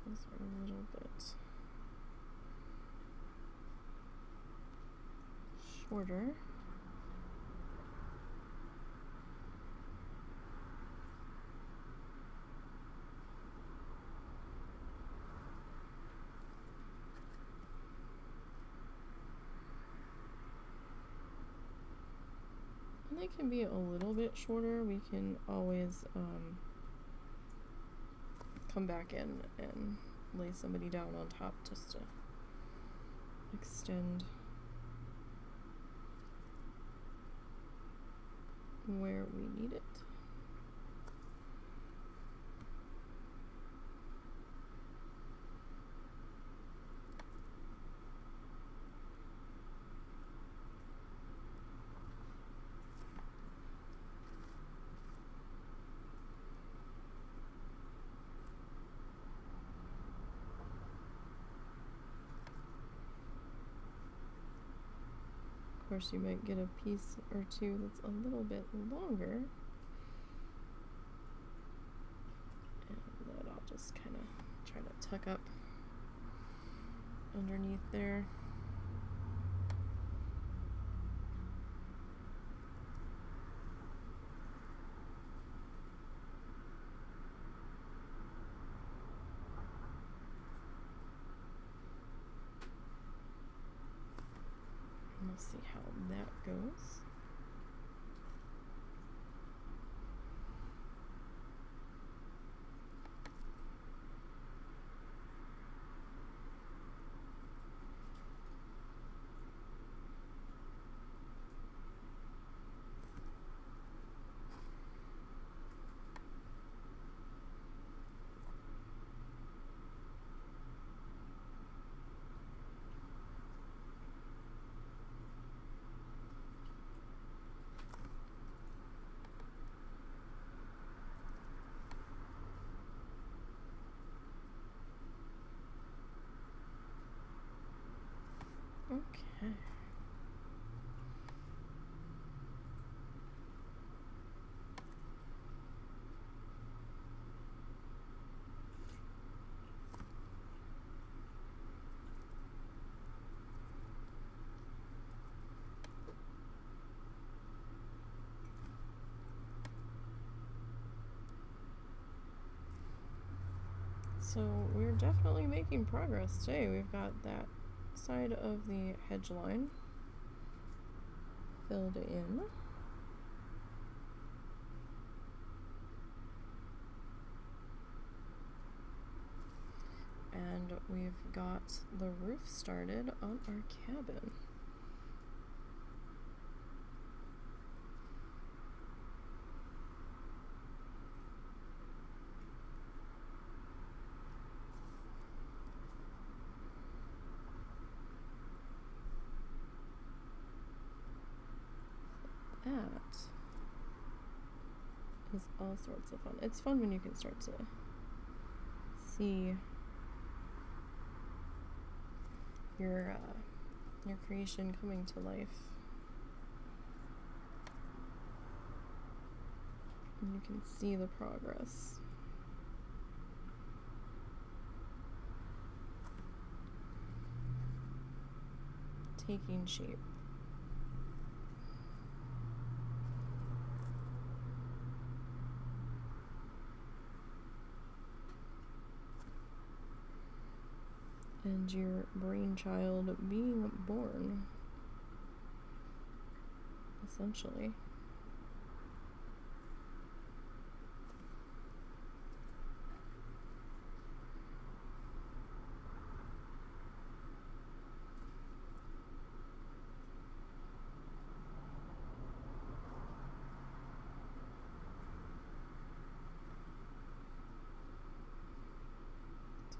Speaker 1: These are a little bit shorter. And they can be a little bit shorter. We can always come back in and lay somebody down on top just to extend where we need it. course, you might get a piece or two that's a little bit longer. And that I'll just kind of try to tuck up underneath there. We'll see how that goes. Okay. So we're definitely making progress today. We've got that side of the hedge line filled in. And we've got the roof started on our cabin. That is all sorts of fun. It's fun when you can start to see your creation coming to life. And you can see the progress. Taking shape. And your brainchild being born, essentially.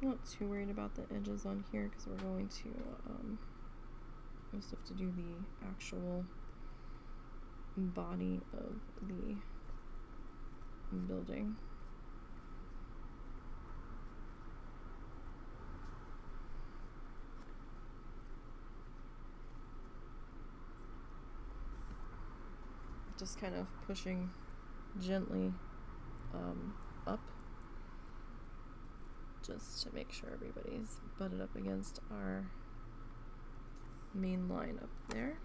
Speaker 1: I'm not too worried about the edges on here because we're going to just have to do the actual body of the building. Just kind of pushing gently up, just to make sure everybody's butted up against our main line up there.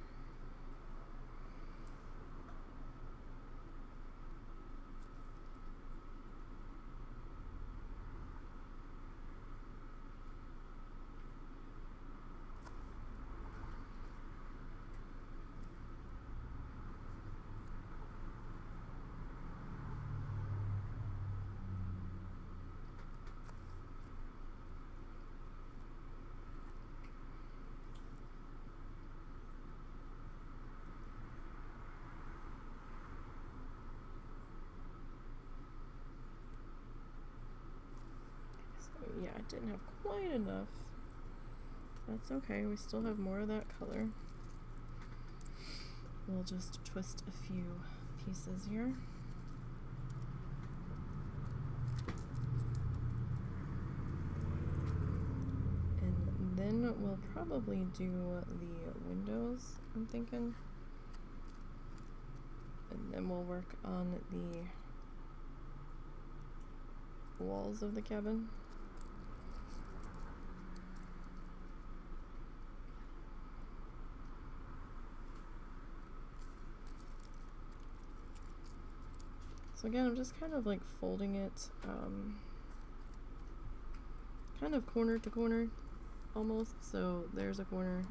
Speaker 1: Yeah, I didn't have quite enough. That's okay, we still have more of that color. We'll just twist a few pieces here. And then we'll probably do the windows, I'm thinking. And then we'll work on the walls of the cabin. So again, I'm just kind of like folding it kind of corner to corner almost. So there's a corner,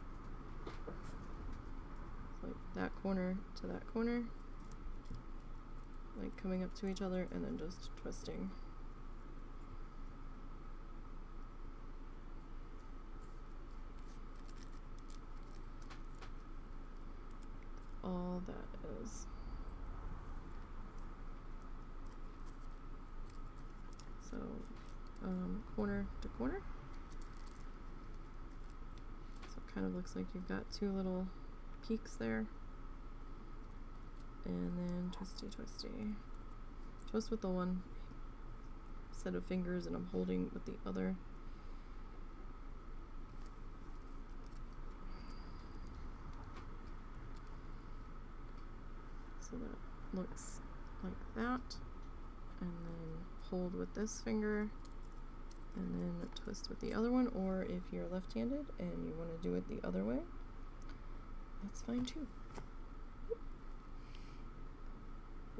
Speaker 1: like that corner to that corner, like coming up to each other and then just twisting. All that is. So corner to corner. So it kind of looks like you've got two little peaks there. And then twisty, twisty. Twist with the one set of fingers and I'm holding with the other. So that looks like that. And then hold with this finger and then twist with the other one, or if you're left-handed and you want to do it the other way, that's fine too.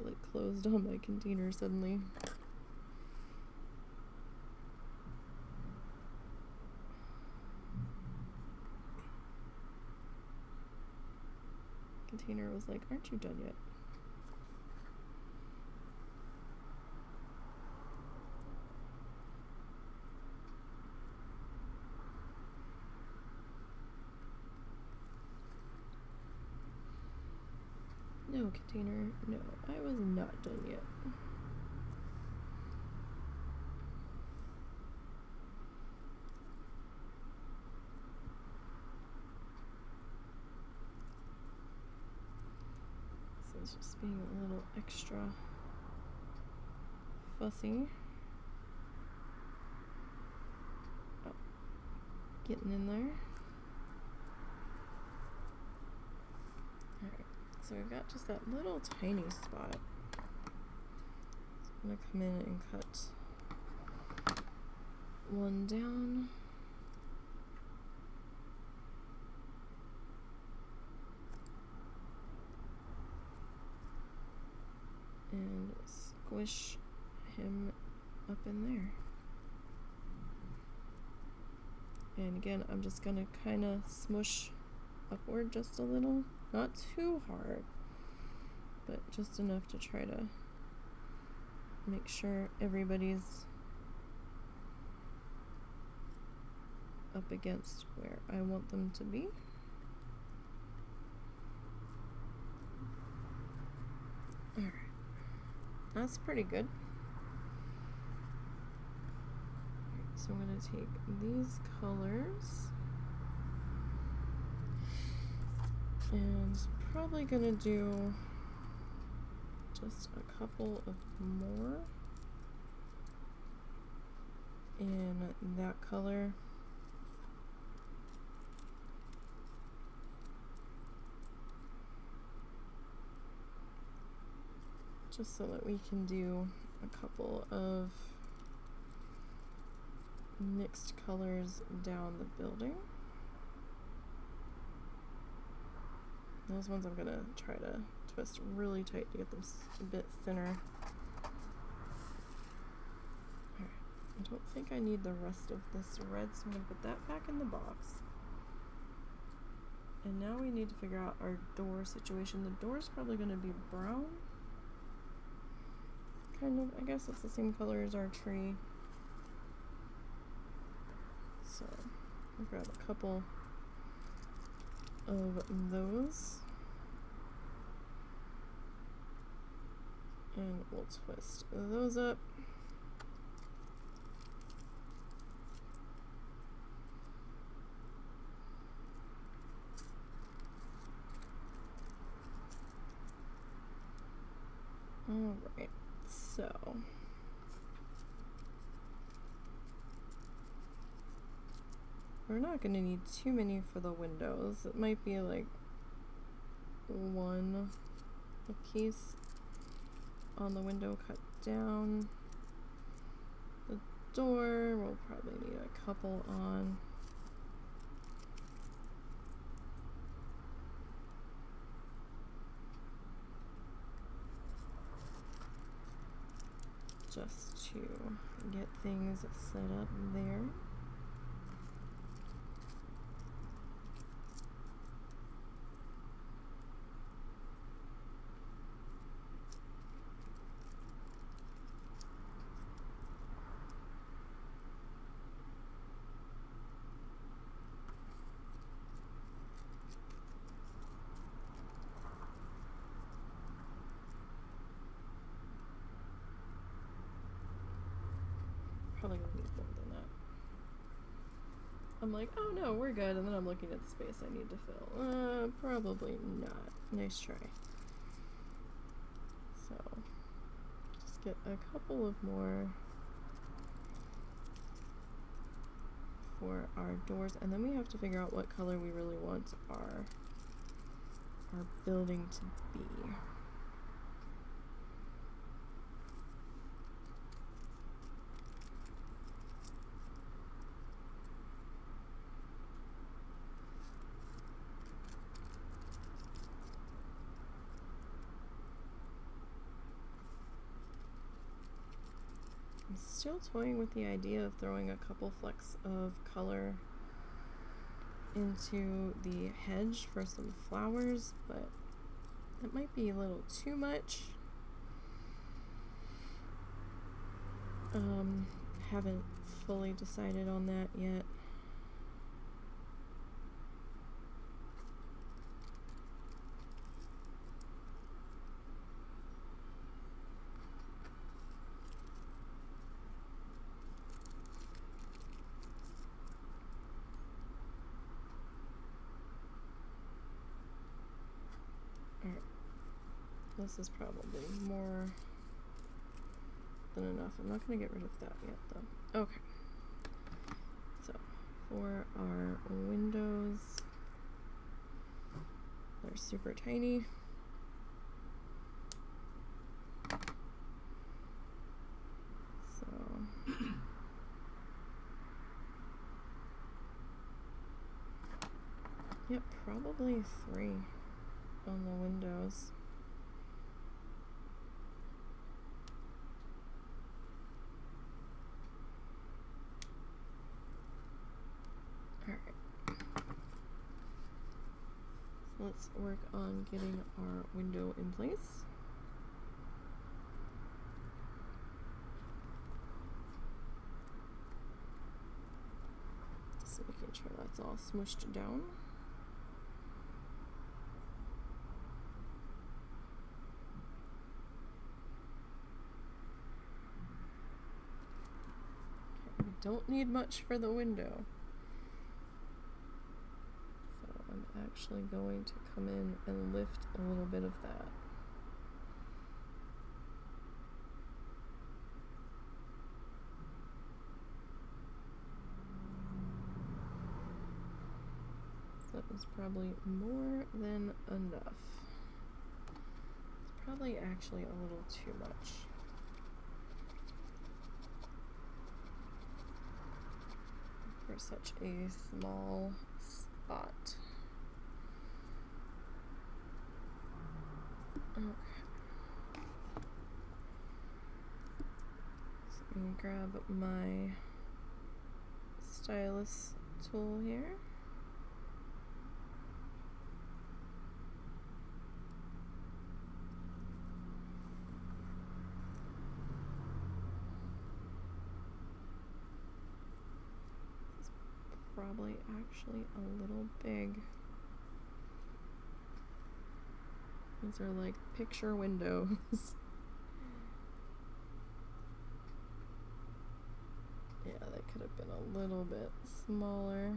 Speaker 1: It closed on my container suddenly. Container was like, aren't you done yet? No, container, no, I was not done yet. So it's just being a little extra fussy. Oh, getting in there. Alright. So we've got just that little tiny spot. So I'm going to come in and cut one down. And squish him up in there. And again, I'm just going to kind of smush upward just a little. Not too hard, but just enough to try to make sure everybody's up against where I want them to be. Alright, that's pretty good. So I'm going to take these colors and probably going to do just a couple of more in that color. Just so that we can do a couple of mixed colors down the building. Those ones I'm gonna try to twist really tight to get them a bit thinner. Alright, I don't think I need the rest of this red, so I'm gonna put that back in the box. And now we need to figure out our door situation. The door's probably gonna be brown. Kind of, I guess it's the same color as our tree. So I'll grab a couple of those and we'll twist those up. All right, so We're not going to need too many for the windows. It might be like one a piece on the window cut down. The door, we'll probably need a couple on. Just to get things set up there. Probably gonna need more than that. I'm like, oh no, we're good, and then I'm looking at the space I need to fill. Probably not. Nice try. So, just get a couple of more for our doors, and then we have to figure out what color we really want our building to be. I'm still toying with the idea of throwing a couple flecks of color into the hedge for some flowers, but that might be a little too much. Haven't fully decided on that yet. Alright, this is probably more than enough. I'm not going to get rid of that yet though. Okay, so for our windows, they're super tiny. So yep, probably 3 on the windows. Alright. So let's work on getting our window in place. Just making sure that's all smushed down. Okay, we don't need much for the window. I'm actually going to come in and lift a little bit of that. So that was probably more than enough. It's probably actually a little too much. For such a small spot. Okay. So let me grab my stylus tool here. This is probably actually a little big. These are like picture windows. Yeah, they could have been a little bit smaller.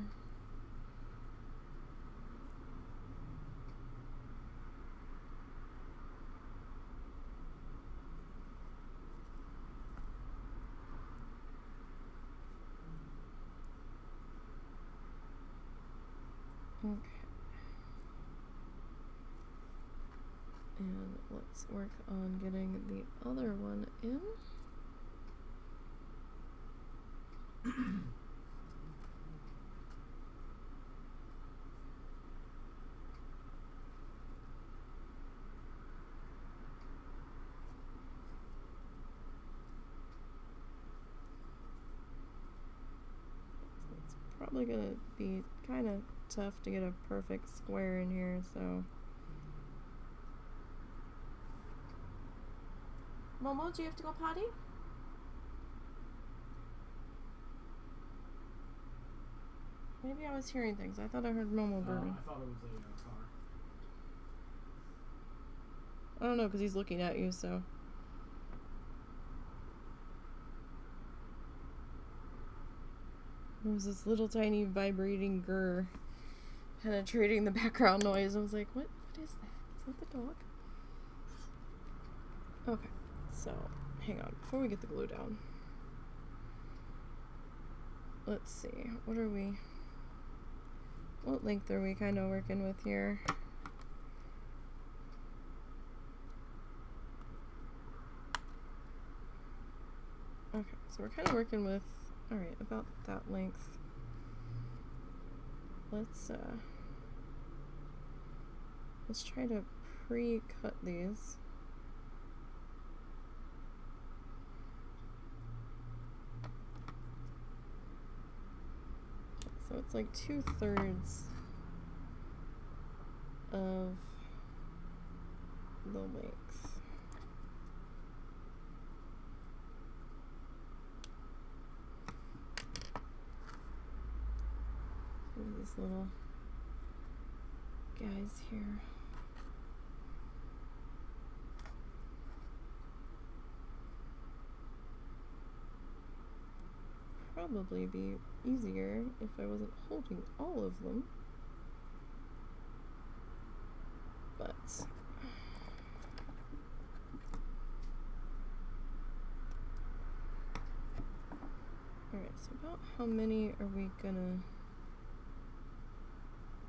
Speaker 1: Okay. And let's work on getting the other one in. It's probably gonna be kind of tough to get a perfect square in here, so. Momo, do you have to go potty? Maybe I was hearing things. I thought I heard Momo burping.
Speaker 2: I thought it was a car.
Speaker 1: I don't know, because he's looking at you, so. There was this little tiny vibrating grr penetrating the background noise. I was like, what is that? Is that the dog? Okay, so hang on. Before we get the glue down, let's see. What length are we kind of working with here? Okay, so we're kind of working with, all right, about that length. Let's try to pre-cut these. So it's like 2/3 of the length. These little guys here. Probably be easier if I wasn't holding all of them, but alright, so about how many are we gonna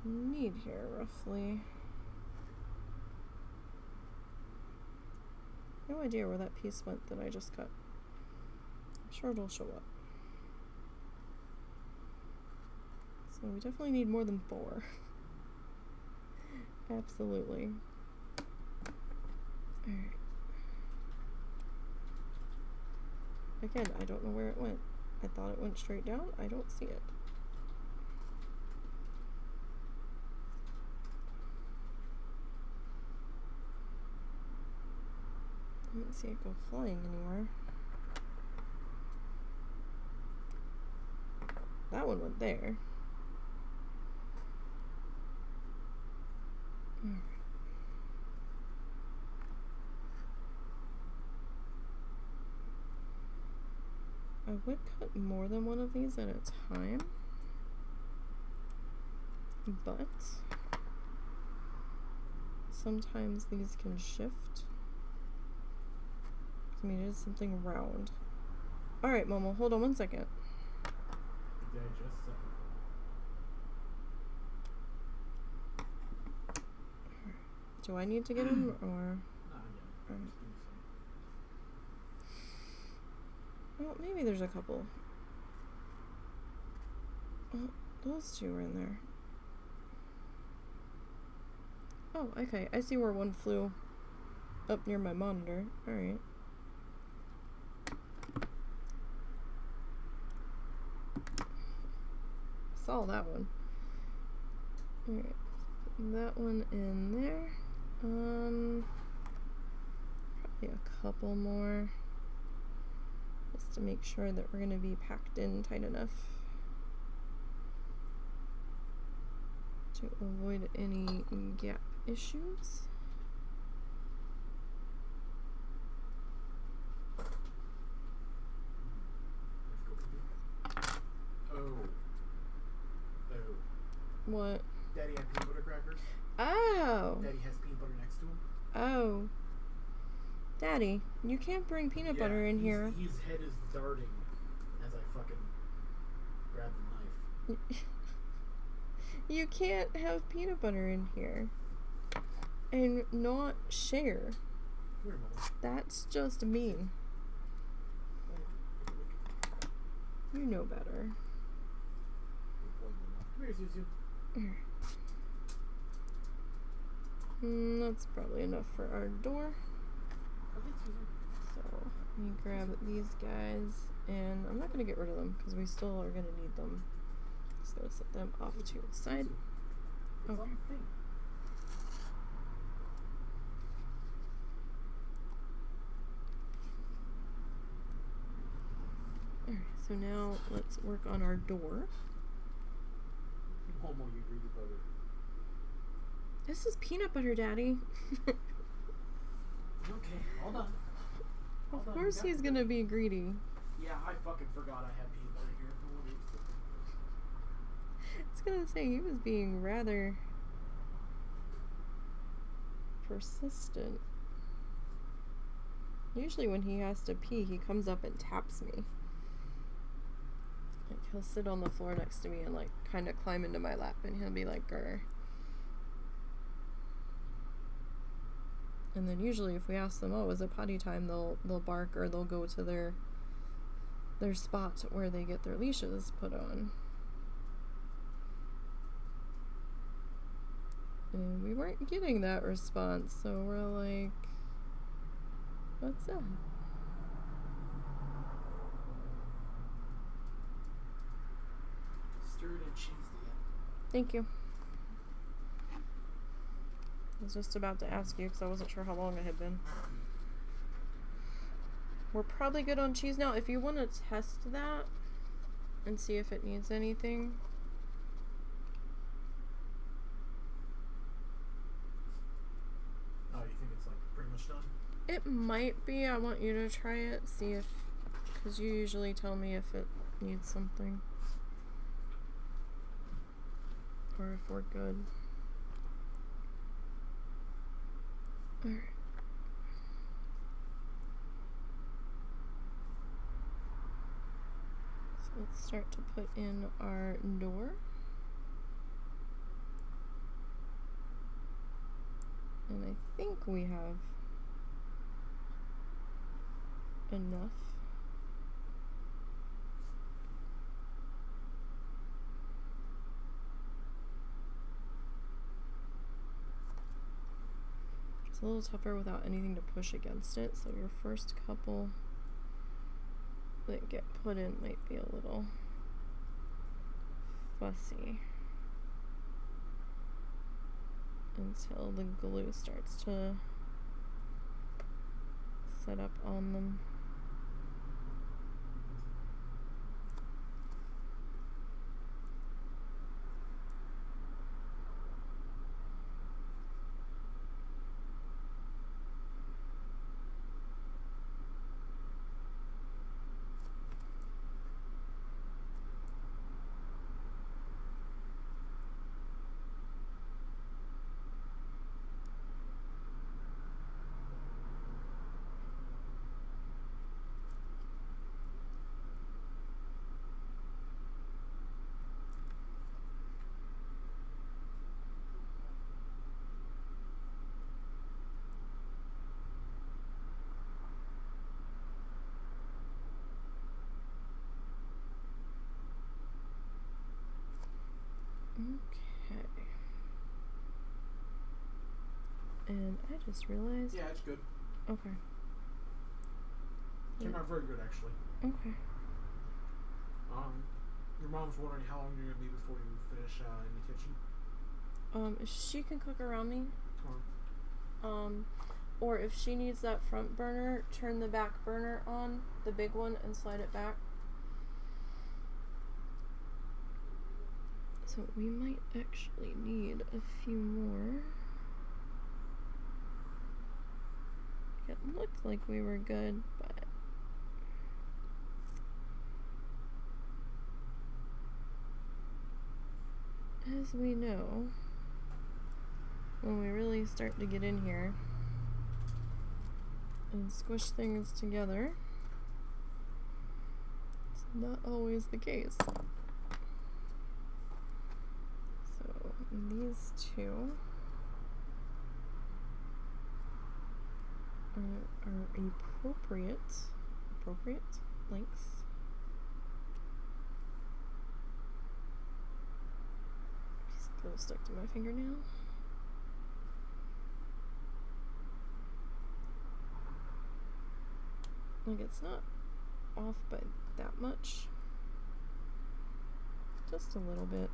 Speaker 1: need here roughly? No idea where that piece went that I just cut. I'm sure it'll show up. So we definitely need more than 4. Absolutely. Alright. Again, I don't know where it went. I thought it went straight down. I don't see it. I didn't see it go flying anywhere. That one went there. I would cut more than one of these at a time, but sometimes these can shift. I mean, it is something round. Alright, Momo, hold on one second. Do I need to get him, or? Well, maybe there's a couple. Oh, those two are in there. Oh, okay. I see where one flew up near my monitor. Alright. Saw that one. Alright. That one in there. Probably a couple more. Just to make sure that we're going to be packed in tight enough to avoid any gap issues. What?
Speaker 2: Daddy had peanut butter crackers.
Speaker 1: Oh.
Speaker 2: Daddy has peanut butter next to him.
Speaker 1: Oh. Daddy, you can't bring peanut butter in here.
Speaker 2: His head is darting as I fucking grab the knife.
Speaker 1: You can't have peanut butter in here and not share.
Speaker 2: Come here, Mama.
Speaker 1: That's just mean. You know better.
Speaker 2: Come here, Susie.
Speaker 1: That's probably enough for our door.
Speaker 2: Okay, Susie.
Speaker 1: So let me grab these guys, and I'm not gonna get rid of them because we still are gonna need them. Just gonna set them off to the side.
Speaker 2: It's
Speaker 1: Okay.
Speaker 2: on the thing.
Speaker 1: Alright, so now let's work on our door.
Speaker 2: Home while you greedy butter.
Speaker 1: This is peanut butter, Daddy.
Speaker 2: Okay, all done. All
Speaker 1: Of
Speaker 2: done.
Speaker 1: course he's gonna be greedy.
Speaker 2: Yeah, I fucking forgot I had peanut butter here. No wonder
Speaker 1: I was gonna say, he was being rather persistent. Usually when he has to pee, he comes up and taps me. Like, he'll sit on the floor next to me and, like, kind of climb into my lap, and he'll be like, grr. And then usually if we ask them, oh, is it potty time, they'll bark, or they'll go to their spot where they get their leashes put on. And we weren't getting that response, so we're like, what's that?
Speaker 2: Stirred and cheesed again.
Speaker 1: Thank you. I was just about to ask you because I wasn't sure how long it had been. We're probably good on cheese now. If you want to test that and see if it needs anything.
Speaker 2: Oh, you think it's like pretty much done?
Speaker 1: It might be. I want you to try it. See if, because you usually tell me if it needs something. Or if we're good. Alright. So let's start to put in our door. And I think we have enough. It's a little tougher without anything to push against it, so your first couple that get put in might be a little fussy until the glue starts to set up on them. Okay. And I just realized.
Speaker 2: Yeah, it's good.
Speaker 1: Okay.
Speaker 2: Came out very good, actually.
Speaker 1: Okay.
Speaker 2: Your mom's wondering how long you're gonna be before you finish in the kitchen.
Speaker 1: If she can cook around me.
Speaker 2: Or
Speaker 1: Or if she needs that front burner, turn the back burner on, the big one, and slide it back. So we might actually need a few more. It looked like we were good, but as we know, when we really start to get in here and squish things together, it's not always the case. So these two are appropriate lengths. Piece of glue stuck to my fingernail. Like, it's not off by that much, just a little bit.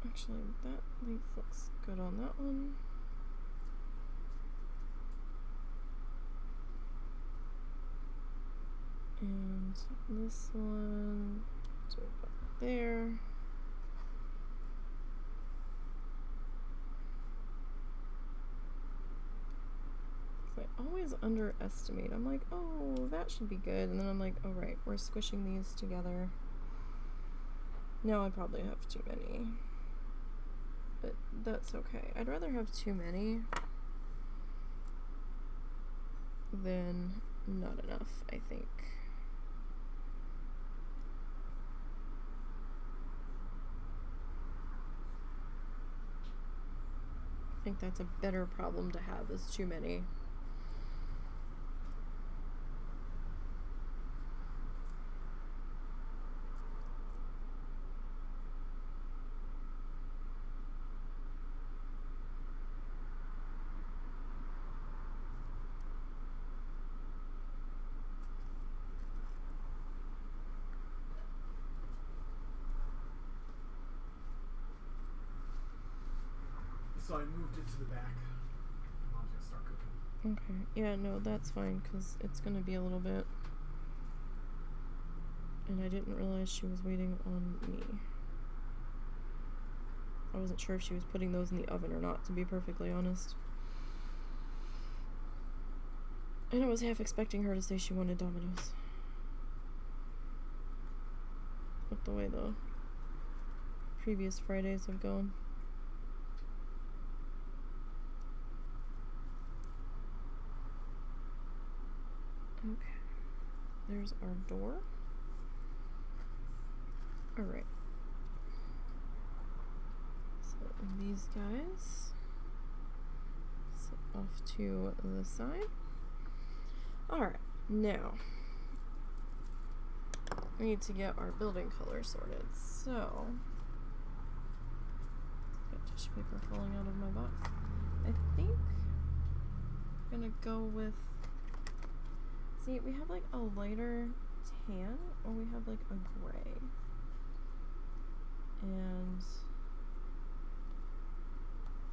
Speaker 1: Actually, that leaf looks good on that one. And this one, do it about there. I always underestimate. I'm like, oh, that should be good. And then I'm like, oh, right, we're squishing these together. Now I probably have too many. But that's okay. I'd rather have too many than not enough, I think. I think that's a better problem to have, is too many.
Speaker 2: So I moved it to the back. Mom's gonna start cooking.
Speaker 1: Okay. Yeah, no, that's fine, because it's going to be a little bit. And I didn't realize she was waiting on me. I wasn't sure if she was putting those in the oven or not, to be perfectly honest. And I was half expecting her to say she wanted Domino's. With the way the previous Fridays have gone. Okay, there's our door. Alright. So these guys sit off to the side. Alright, now we need to get our building color sorted. So, got tissue paper falling out of my box. I think I'm gonna go with. See, we have like a lighter tan, or we have like a gray. And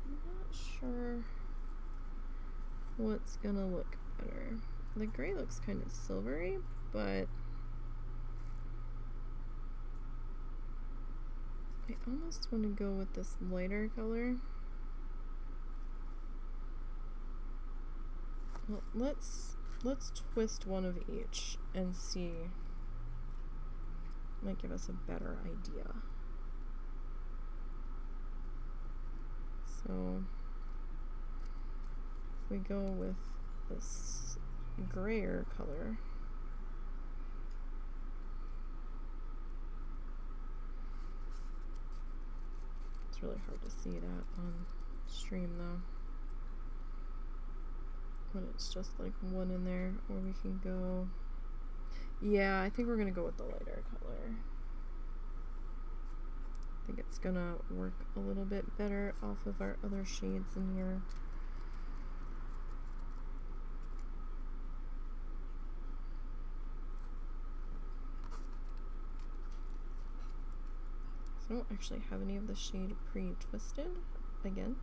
Speaker 1: I'm not sure what's gonna look better. The gray looks kind of silvery, but I almost want to go with this lighter color. Well, let's twist one of each and see. Might give us a better idea. So if we go with this grayer color, it's really hard to see that on stream though. When it's just like one in there, or we can go, yeah, I think we're gonna go with the lighter color. I think it's gonna work a little bit better off of our other shades in here. So I don't actually have any of the shade pre-twisted again.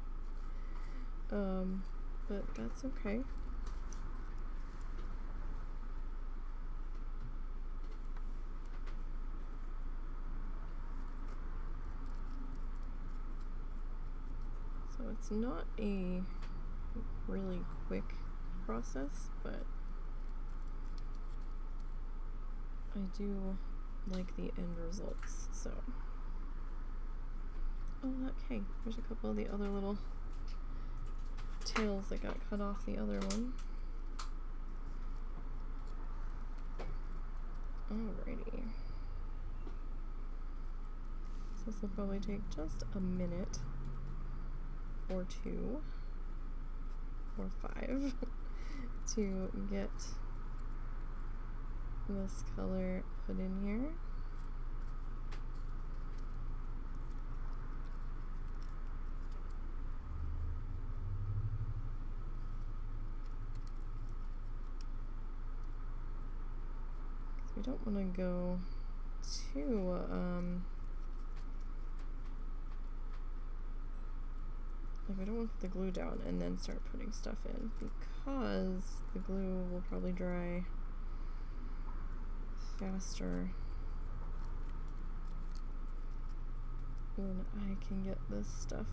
Speaker 1: But that's okay. So it's not a really quick process, but I do like the end results, so. Oh look, hey, there's a couple of the other little tails that got cut off the other one. Alrighty. This will probably take just a minute or 2 or 5 to get this color put in here. We don't want to go too like, we don't want to put the glue down and then start putting stuff in, because the glue will probably dry faster than I can get this stuff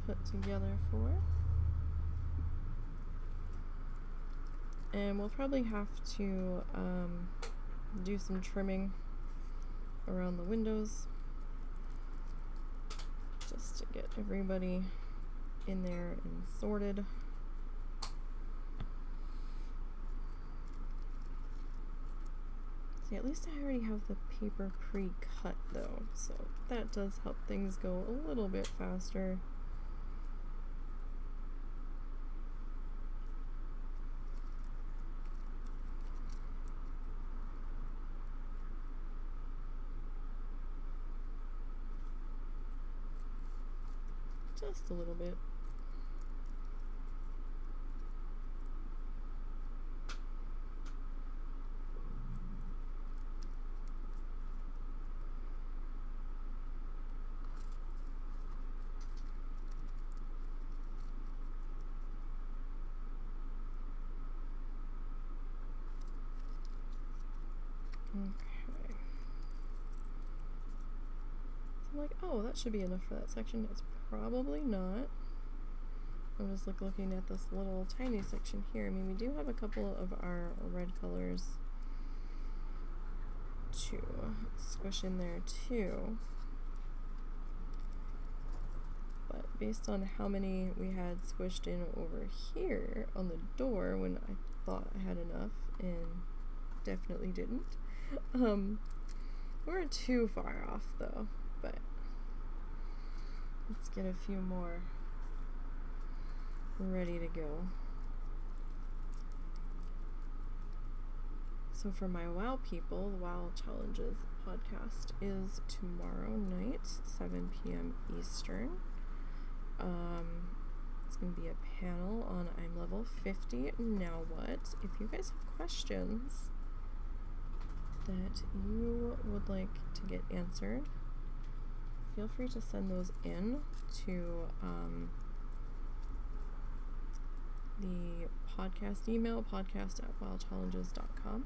Speaker 1: put together for. And we'll probably have to do some trimming around the windows just to get everybody in there and sorted. See, at least I already have the paper pre-cut though, so that does help things go a little bit faster. Just a little bit. Okay. So I'm like, oh, that should be enough for that section. It's probably not. I'm just looking at this little tiny section here. I mean, we do have a couple of our red colors to squish in there too. But based on how many we had squished in over here on the door when I thought I had enough and definitely didn't, we're too far off though, but let's get a few more ready to go. So for my WoW people, the WoW Challenges podcast is tomorrow night, 7 p.m. Eastern. It's going to be a panel on I'm level 50, now what? If you guys have questions that you would like to get answered, feel free to send those in to the podcast email, podcast@wildchallenges.com,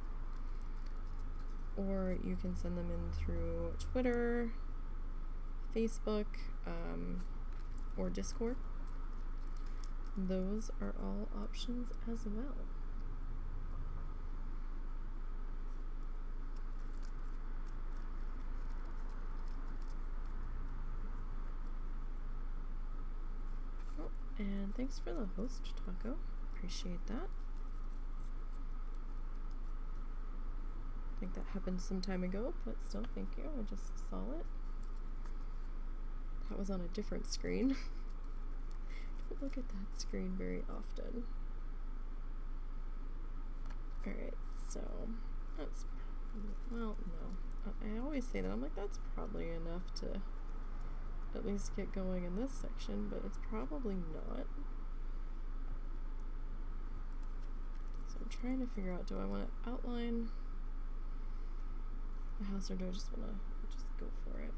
Speaker 1: or you can send them in through Twitter, Facebook, or Discord. Those are all options as well. And thanks for the host, Taco. Appreciate that. I think that happened some time ago, but still, thank you. I just saw it. That was on a different screen. Don't look at that screen very often. Alright, so that's, well, no. I always say that. I'm like, that's probably enough to at least get going in this section, but it's probably not. So I'm trying to figure out, do I want to outline the house or do I just want to just go for it?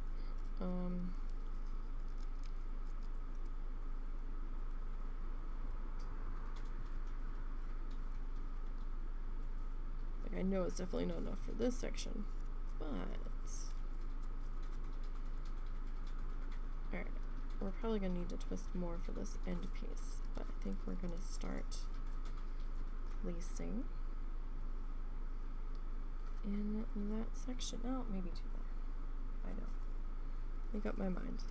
Speaker 1: Like, I know it's definitely not enough for this section, but alright, we're probably going to need to twist more for this end piece, but I think we're going to start placing in that section. Oh, maybe two more. I know. Make up my mind.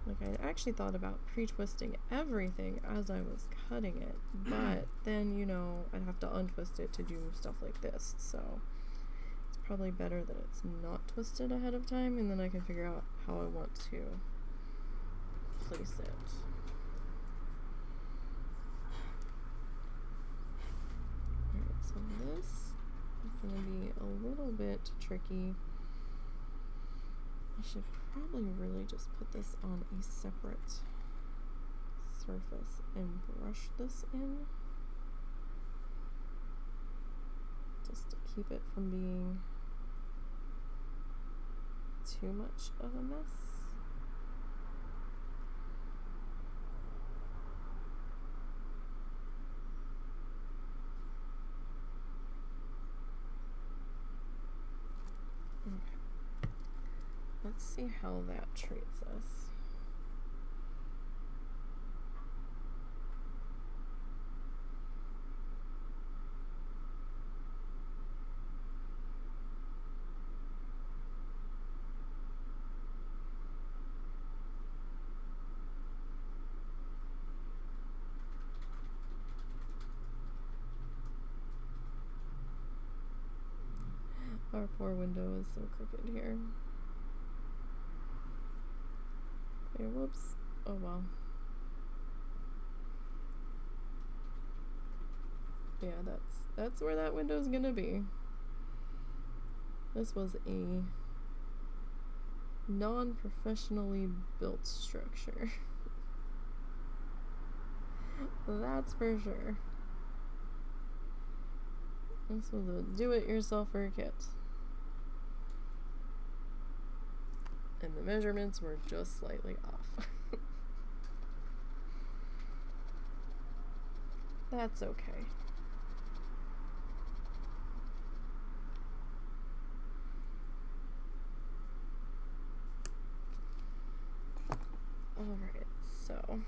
Speaker 1: Like, I actually thought about pre-twisting everything as I was cutting it, but then, you know, I'd have to untwist it to do stuff like this, so probably better that it's not twisted ahead of time, and then I can figure out how I want to place it. Alright, so this is going to be a little bit tricky. I should probably really just put this on a separate surface and brush this in, just to keep it from being too much of a mess. Okay. Let's see how that treats us. Our poor window is so crooked here. Okay, whoops. Oh well. Yeah, that's where that window's gonna be. This was a non-professionally built structure. That's for sure. This was a do-it-yourselfer kit. And the measurements were just slightly off. That's okay. Alright, so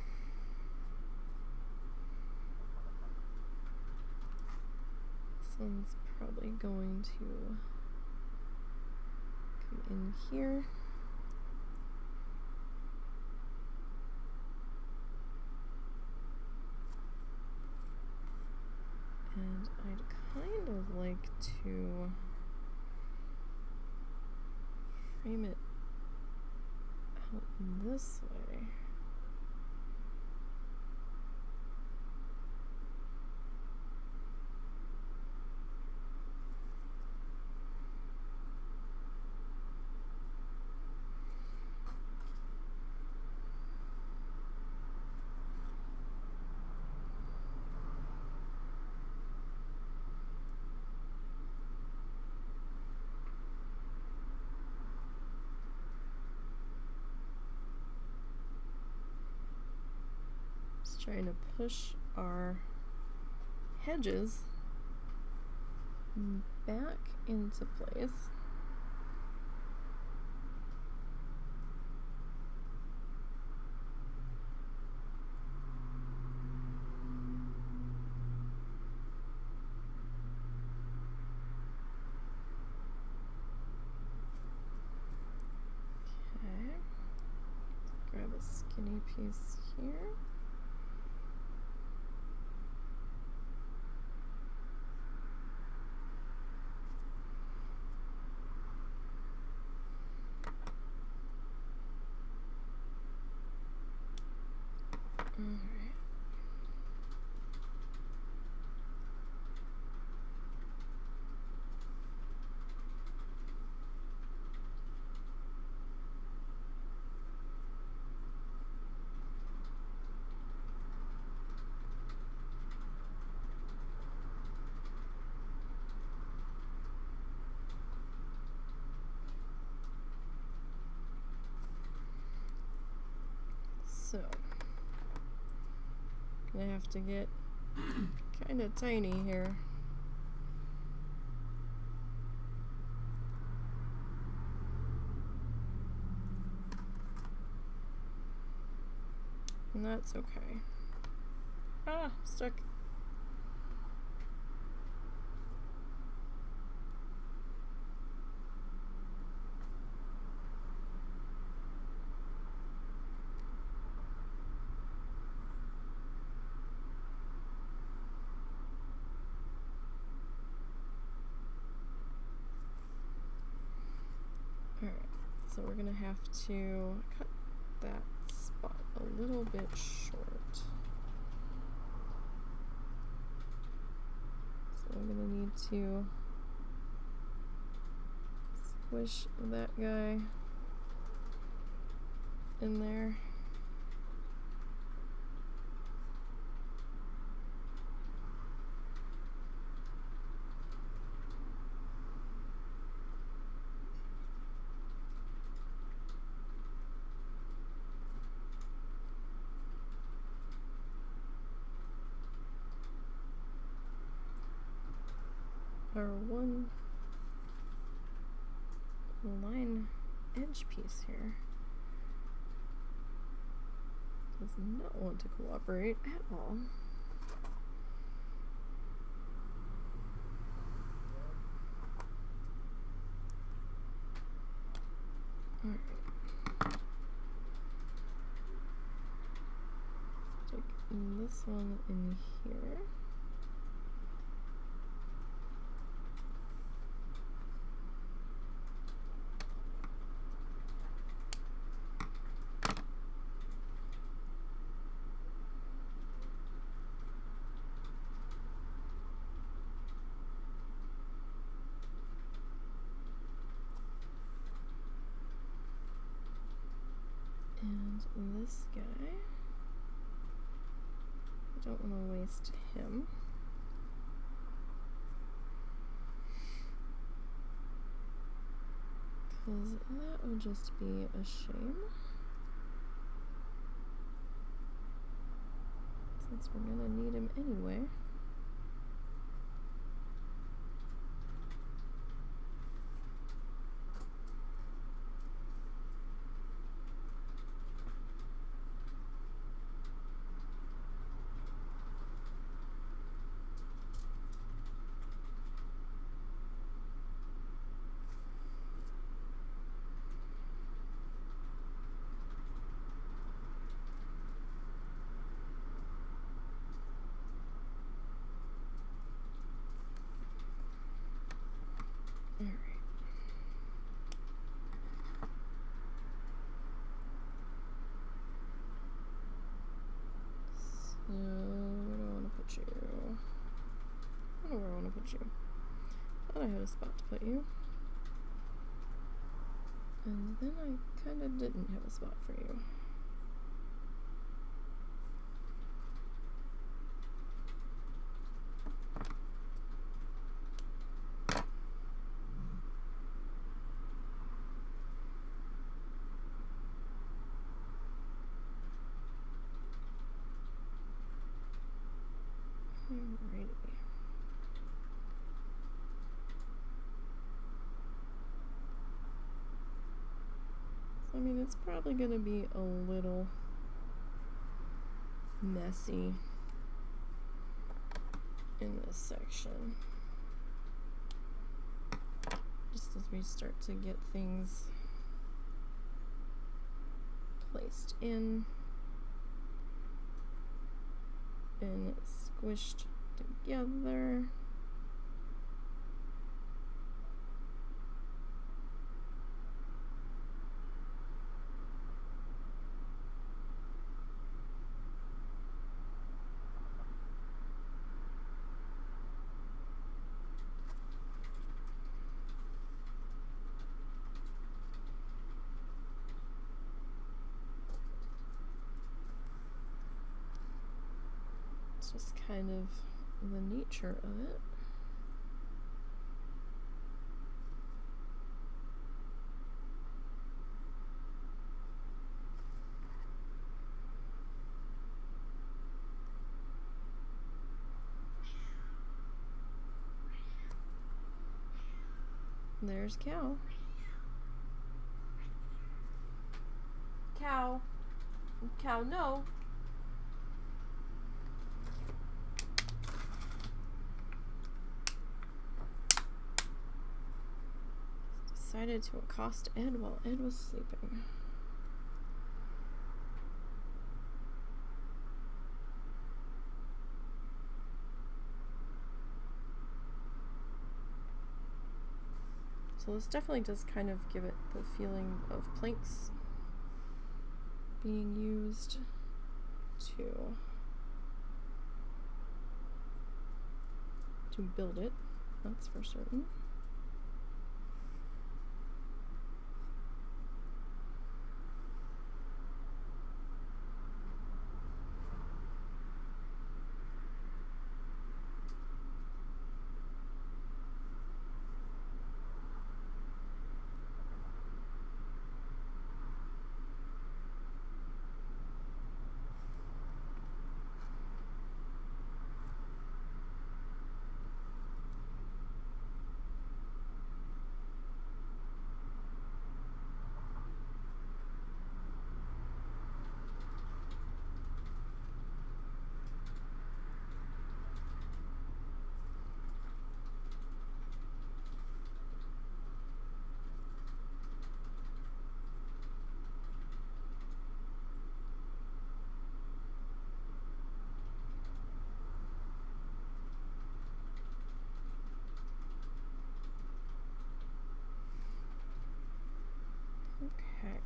Speaker 1: this one's probably going to come in here. And I'd kind of like to frame it out this way. Trying to push our hedges back into place. Okay, grab a skinny piece here. So, gonna have to get kind of tiny here. And that's okay. Ah, stuck. So we're gonna have to cut that spot a little bit short. So I'm gonna need to squish that guy in there. Our one line edge piece here does not want to cooperate at all. Alright. Stick this one in here. And this guy, I don't want to waste him. Because that would just be a shame. Since we're gonna need him anyway. Alright. So, where do I want to put you? I don't know where I want to put you. Thought I had a spot to put you. And then I kind of didn't have a spot for you. Alrighty. So, I mean, it's probably going to be a little messy in this section. Just as we start to get things placed in and squished together. It's just kind of the nature of it. There's Cow. Cow. Cow, no. Decided to accost Ed while Ed was sleeping. So this definitely does kind of give it the feeling of planks being used to build it, that's for certain. Okay.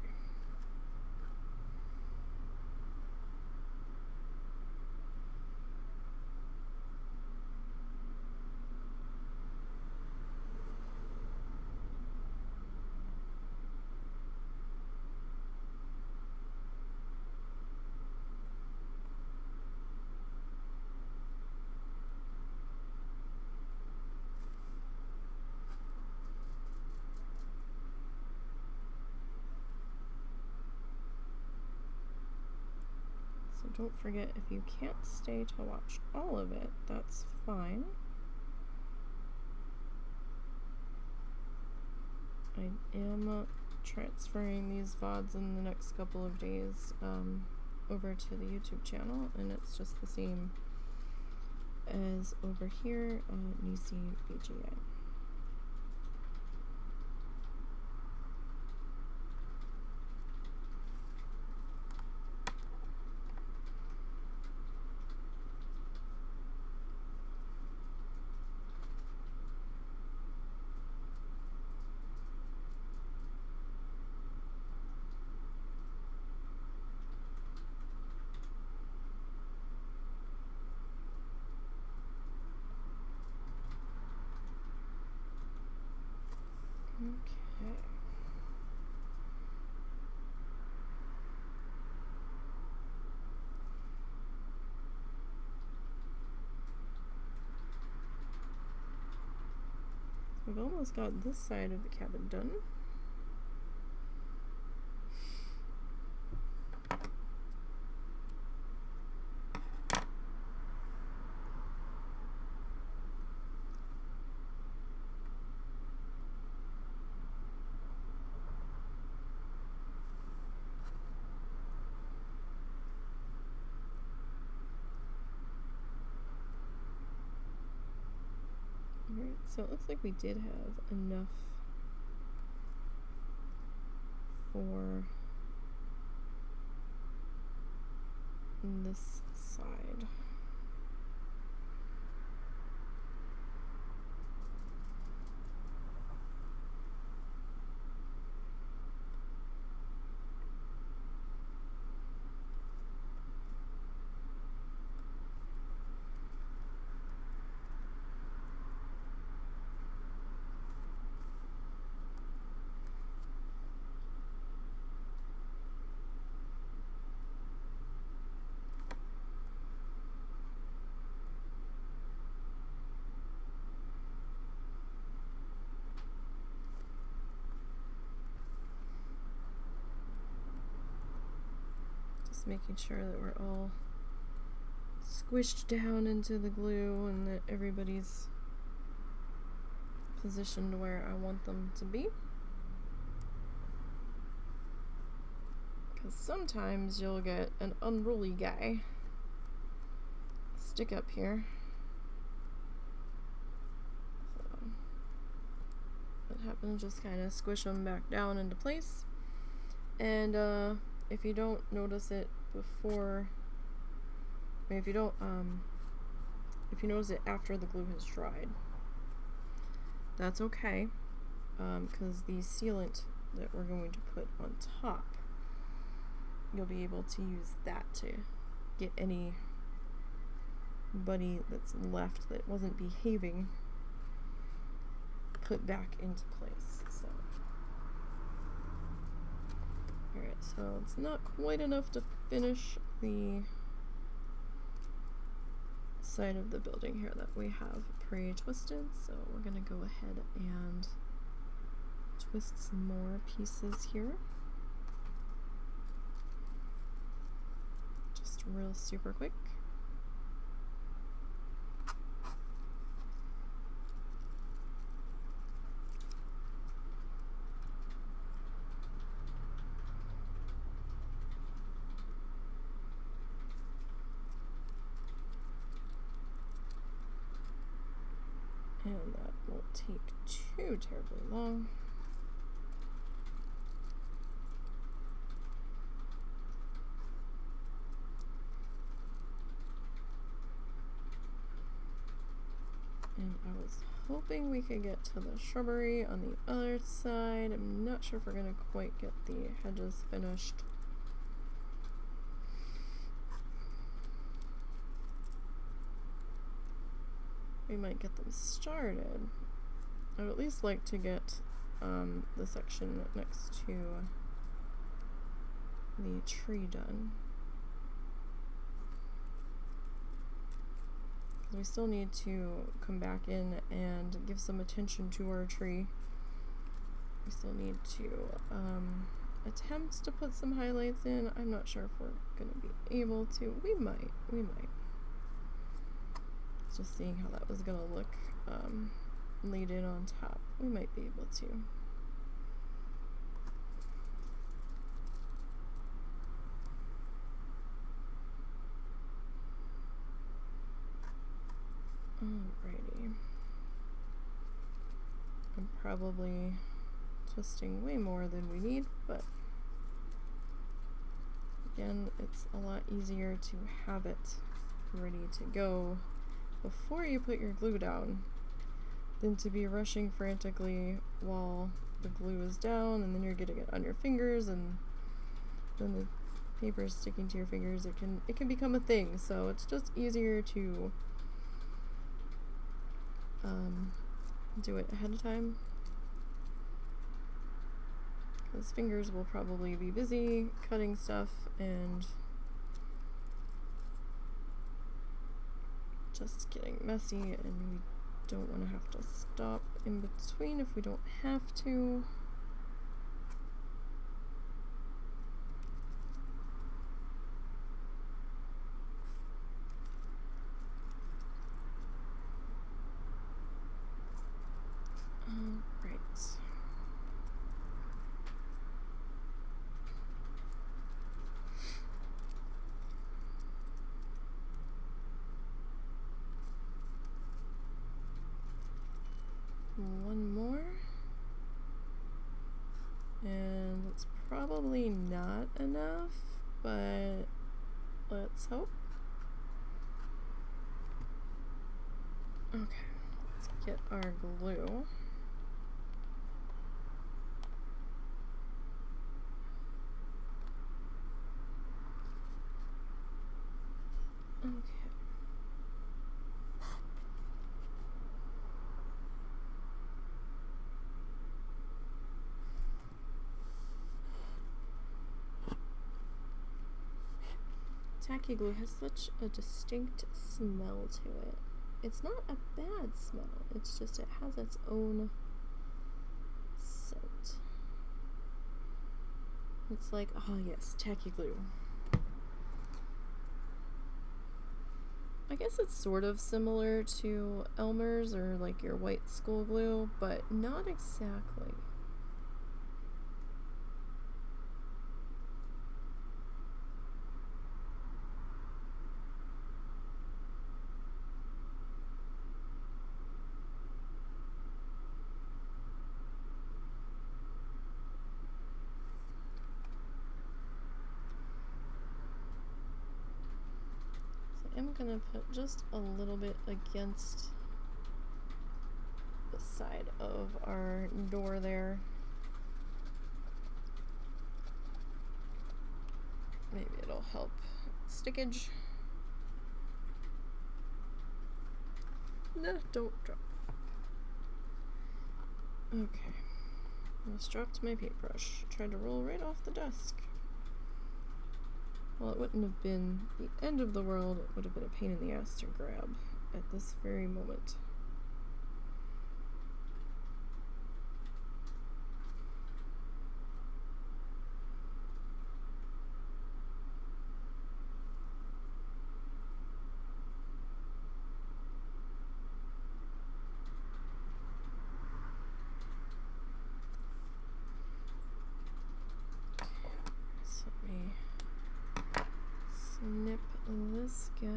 Speaker 1: So don't forget, if you can't stay to watch all of it, that's fine. I am transferring these VODs in the next couple of days over to the YouTube channel, and it's just the same as over here on NiseyBGN. Okay. We've almost got this side of the cabin done. Alright, so it looks like we did have enough for this side. Making sure that we're all squished down into the glue and that everybody's positioned where I want them to be. Because sometimes you'll get an unruly guy stick up here. So that happens, just kind of squish them back down into place. And if you don't notice it before, I mean, if you notice it after the glue has dried, that's okay. because the sealant that we're going to put on top, you'll be able to use that to get anybody that's left that wasn't behaving put back into place. So, alright, so it's not quite enough to finish the side of the building here that we have pre-twisted, so we're gonna go ahead and twist some more pieces here. Just real super quick. And that won't take too terribly long. And I was hoping we could get to the shrubbery on the other side. I'm not sure if we're gonna quite get the hedges finished. We might get them started. I would at least like to get the section next to the tree done. We still need to come back in and give some attention to our tree. We still need to attempt to put some highlights in. I'm not sure if we're going to be able to. We might. Just seeing how that was going to look laid in on top. We might be able to. Alrighty. I'm probably twisting way more than we need, but again, it's a lot easier to have it ready to go before you put your glue down than to be rushing frantically while the glue is down, and then you're getting it on your fingers, and then the paper is sticking to your fingers. It can become a thing, so it's just easier to do it ahead of time, because fingers will probably be busy cutting stuff and just getting messy, and we don't want to have to stop in between if we don't have to. One more, and it's probably not enough, but let's hope. Okay, let's get our glue. Okay. Tacky glue has such a distinct smell to it. It's not a bad smell, it's just it has its own scent. It's like, oh yes, tacky glue. I guess it's sort of similar to Elmer's or like your white school glue, but not exactly. I'm gonna put just a little bit against the side of our door there. Maybe it'll help stickage. No, don't drop. Okay. Almost dropped my paintbrush. Tried to roll right off the desk. Well, it wouldn't have been the end of the world. It would have been a pain in the ass to grab at this very moment. Snip this guy.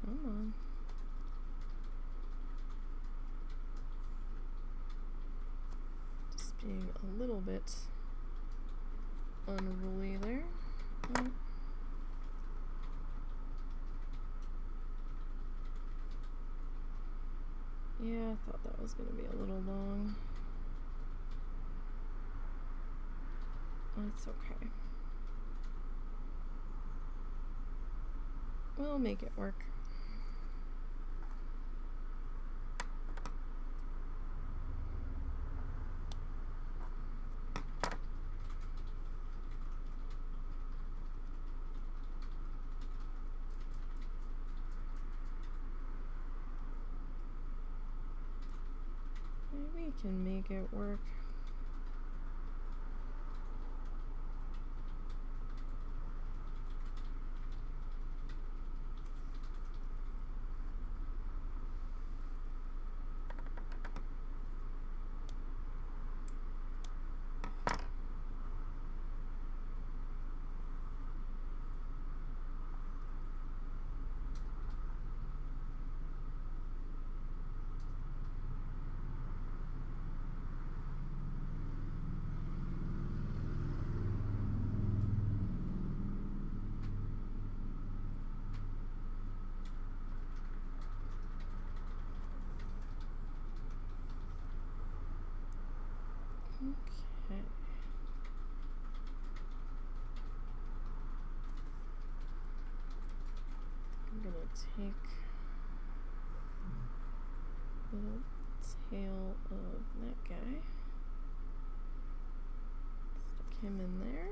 Speaker 1: Come on. Being a little bit unruly there. Yeah, I thought that was going to be a little long. It's okay. We'll make it work. We can make it work. Okay. I'm gonna take the tail of that guy, stick him in there.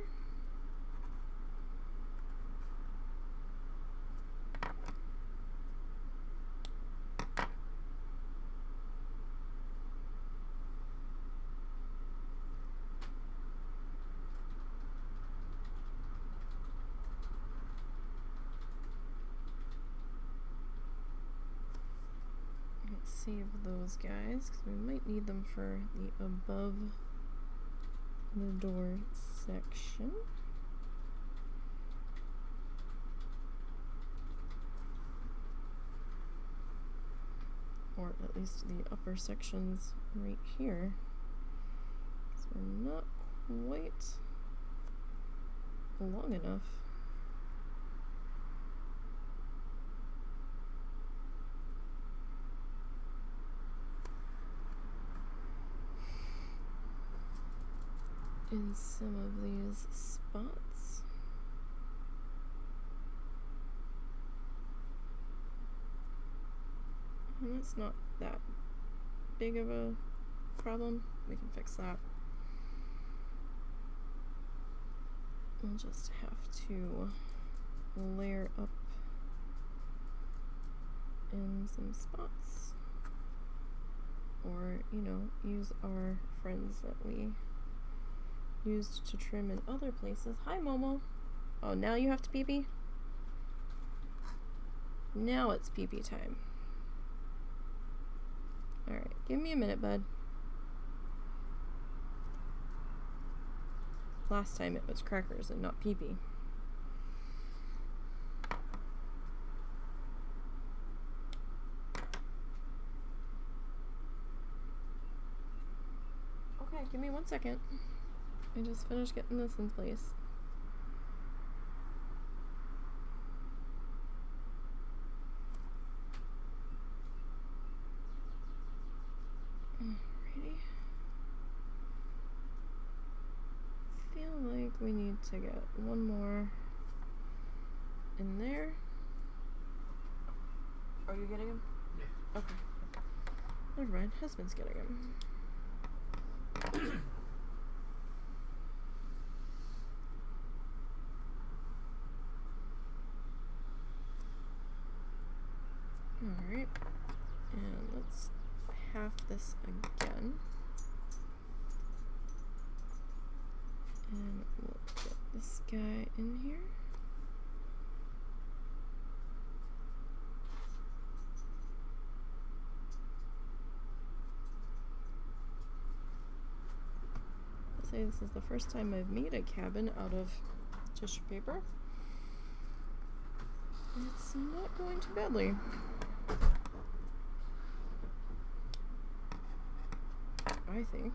Speaker 1: Save those guys because we might need them for the above the door section. Or at least the upper sections right here. So we're not quite long enough. In some of these spots. And that's not that big of a problem. We can fix that. We'll just have to layer up in some spots. Or, you know, use our friends that we used to trim in other places. Hi, Momo. Oh, now you have to pee-pee? Now it's pee-pee time. Alright, give me a minute, bud. Last time it was crackers and not pee-pee. Give me 1 second. I just finished getting this in place. Alrighty. Feel like we need to get one more in there. Are you getting him?
Speaker 2: Yeah.
Speaker 1: Okay. Never mind. Husband's getting him. Alright. And let's half this again. And we'll get this guy in here. I'll say this is the first time I've made a cabin out of tissue paper. It's not going too badly. I think.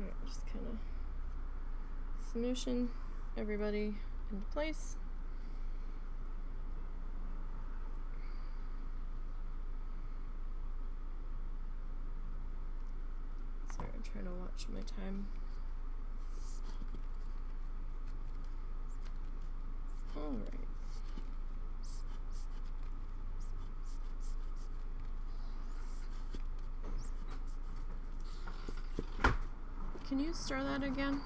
Speaker 1: Alright, just kind of smooshing everybody into place. Sorry, I'm trying to watch my time. Alright. Can you stir that again?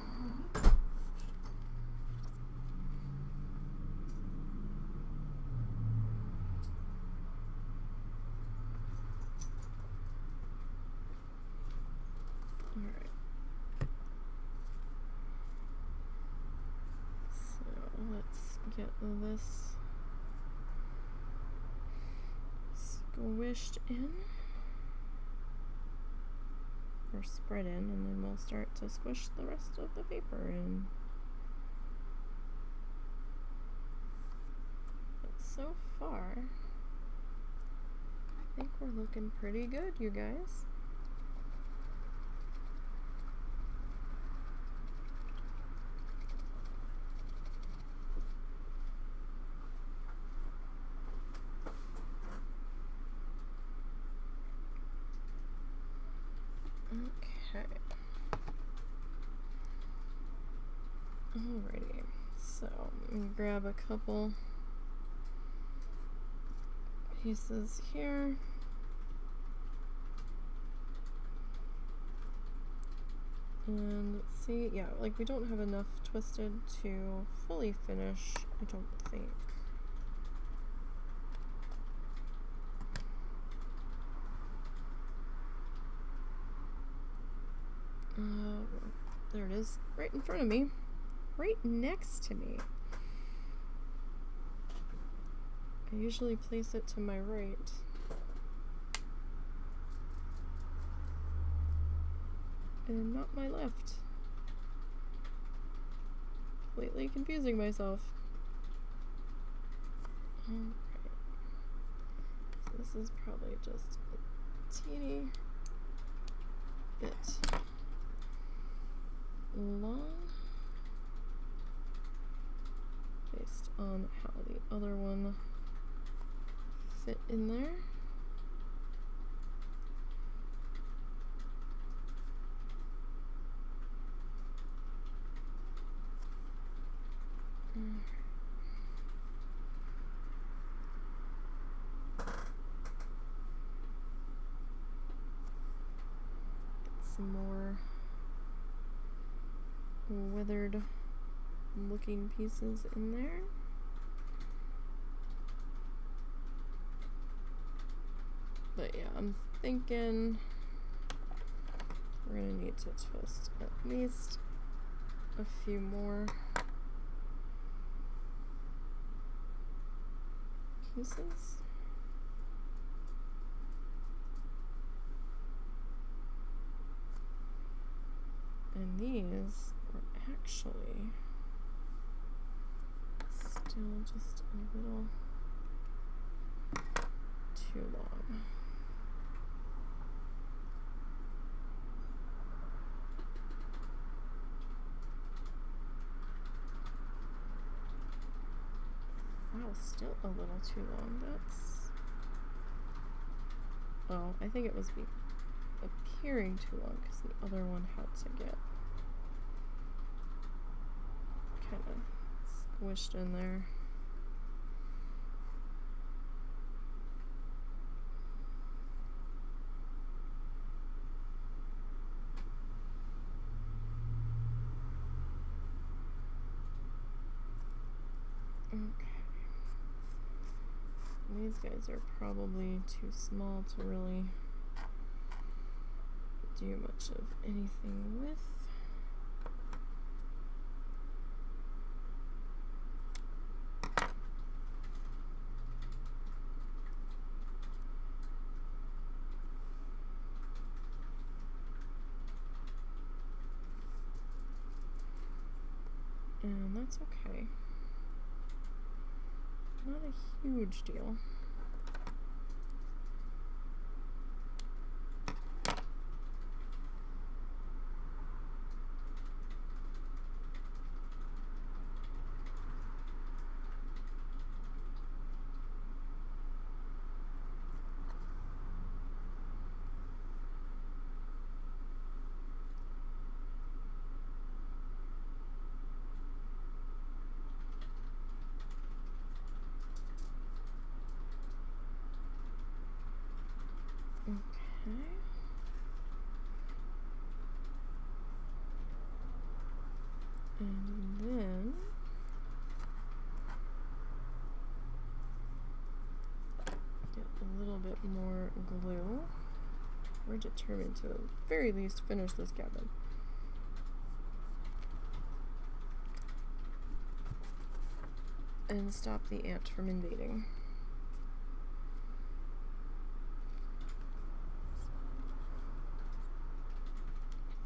Speaker 1: Alright. So let's get this squished in. Or spread in, and then we'll start to squish the rest of the paper in. But so far, I think we're looking pretty good, you guys. Okay. Alrighty. So I'm gonna grab a couple pieces here. And let's see, yeah, like we don't have enough twisted to fully finish, I don't think. There it is, right in front of me, right next to me. I usually place it to my right. And not my left. Completely confusing myself. Alright. So this is probably just a teeny bit long based on how the other one fit in there. Get some more weathered looking pieces in there. But yeah, I'm thinking we're gonna need to twist at least a few more pieces. actually still just a little too long. Wow, still a little too long. That's... Oh, I think it was appearing too long because the other one had to get kind of squished in there. Okay. These guys are probably too small to really do much of anything with. And that's okay. Not a huge deal. Okay. And then get a little bit more glue. We're determined to at very least finish this cabin. And stop the ant from invading.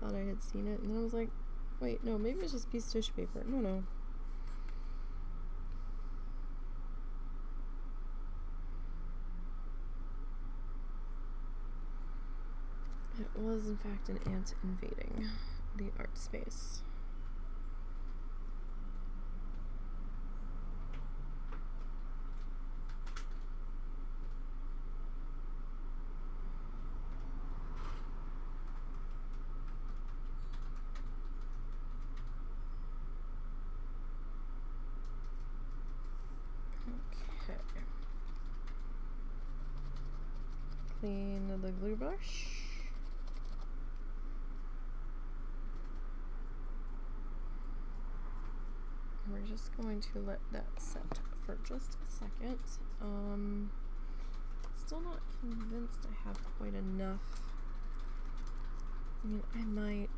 Speaker 1: Thought I had seen it, and then I was like, wait, no, maybe it's just a piece of tissue paper. No. It was, in fact, an ant invading the art space. Clean the glue brush. We're just going to let that set for just a second. Still not convinced I have quite enough. I mean, I might.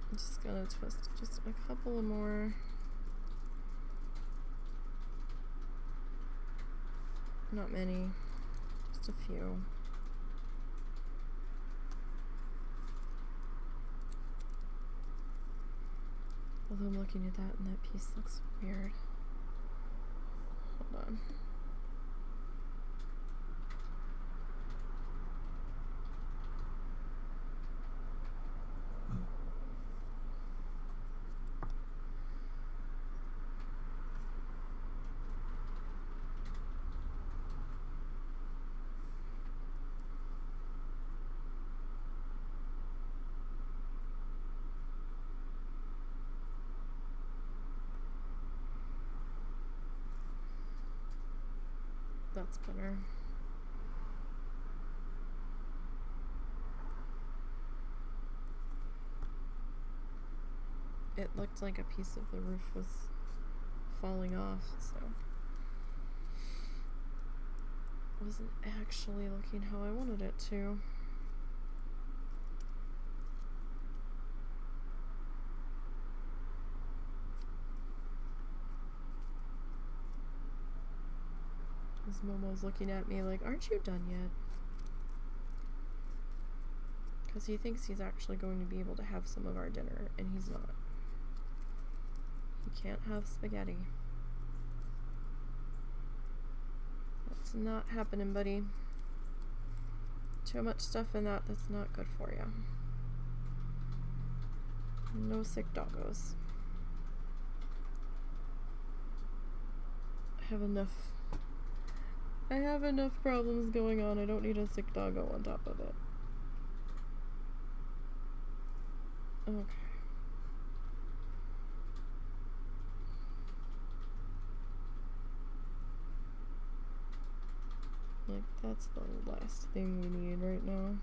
Speaker 1: I'm just gonna twist just a couple more. Not many. Just a few. Although I'm looking at that and that piece looks weird. Hold on. That's better. It looked like a piece of the roof was falling off, so it wasn't actually looking how I wanted it to. Momo's looking at me like, aren't you done yet? Because he thinks he's actually going to be able to have some of our dinner, and he's not. He can't have spaghetti. That's not happening, buddy. Too much stuff in that's not good for you. No sick doggos. I have enough problems going on. I don't need a sick doggo on top of it. Okay. Like, that's the last thing we need right now.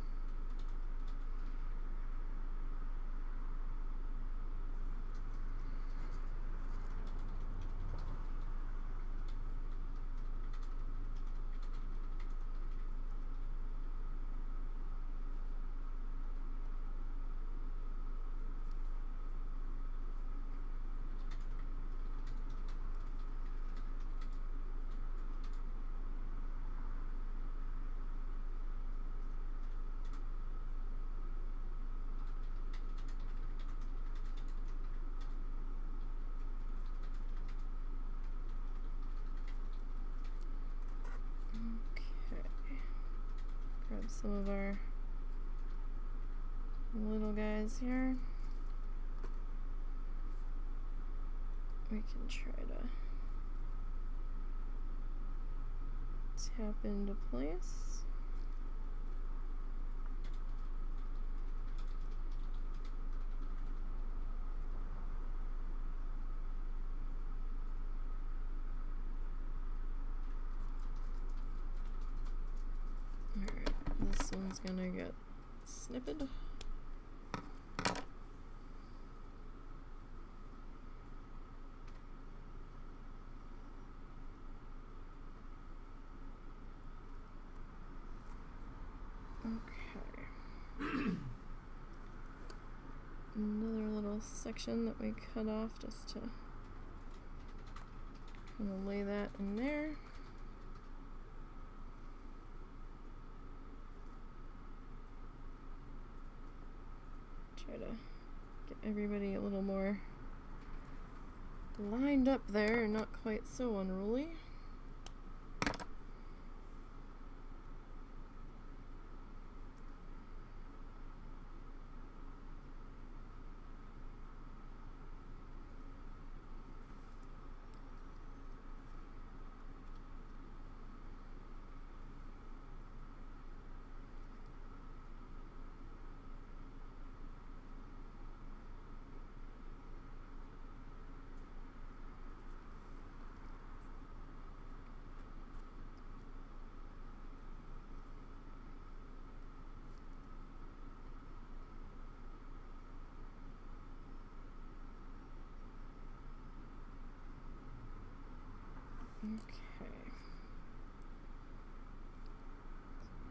Speaker 1: Grab some of our little guys here. We can try to tap into place. This one's gonna get snipped. Okay. Another little section that we cut off just to kind of lay that in there. Try to get everybody a little more lined up there and not quite so unruly. Okay.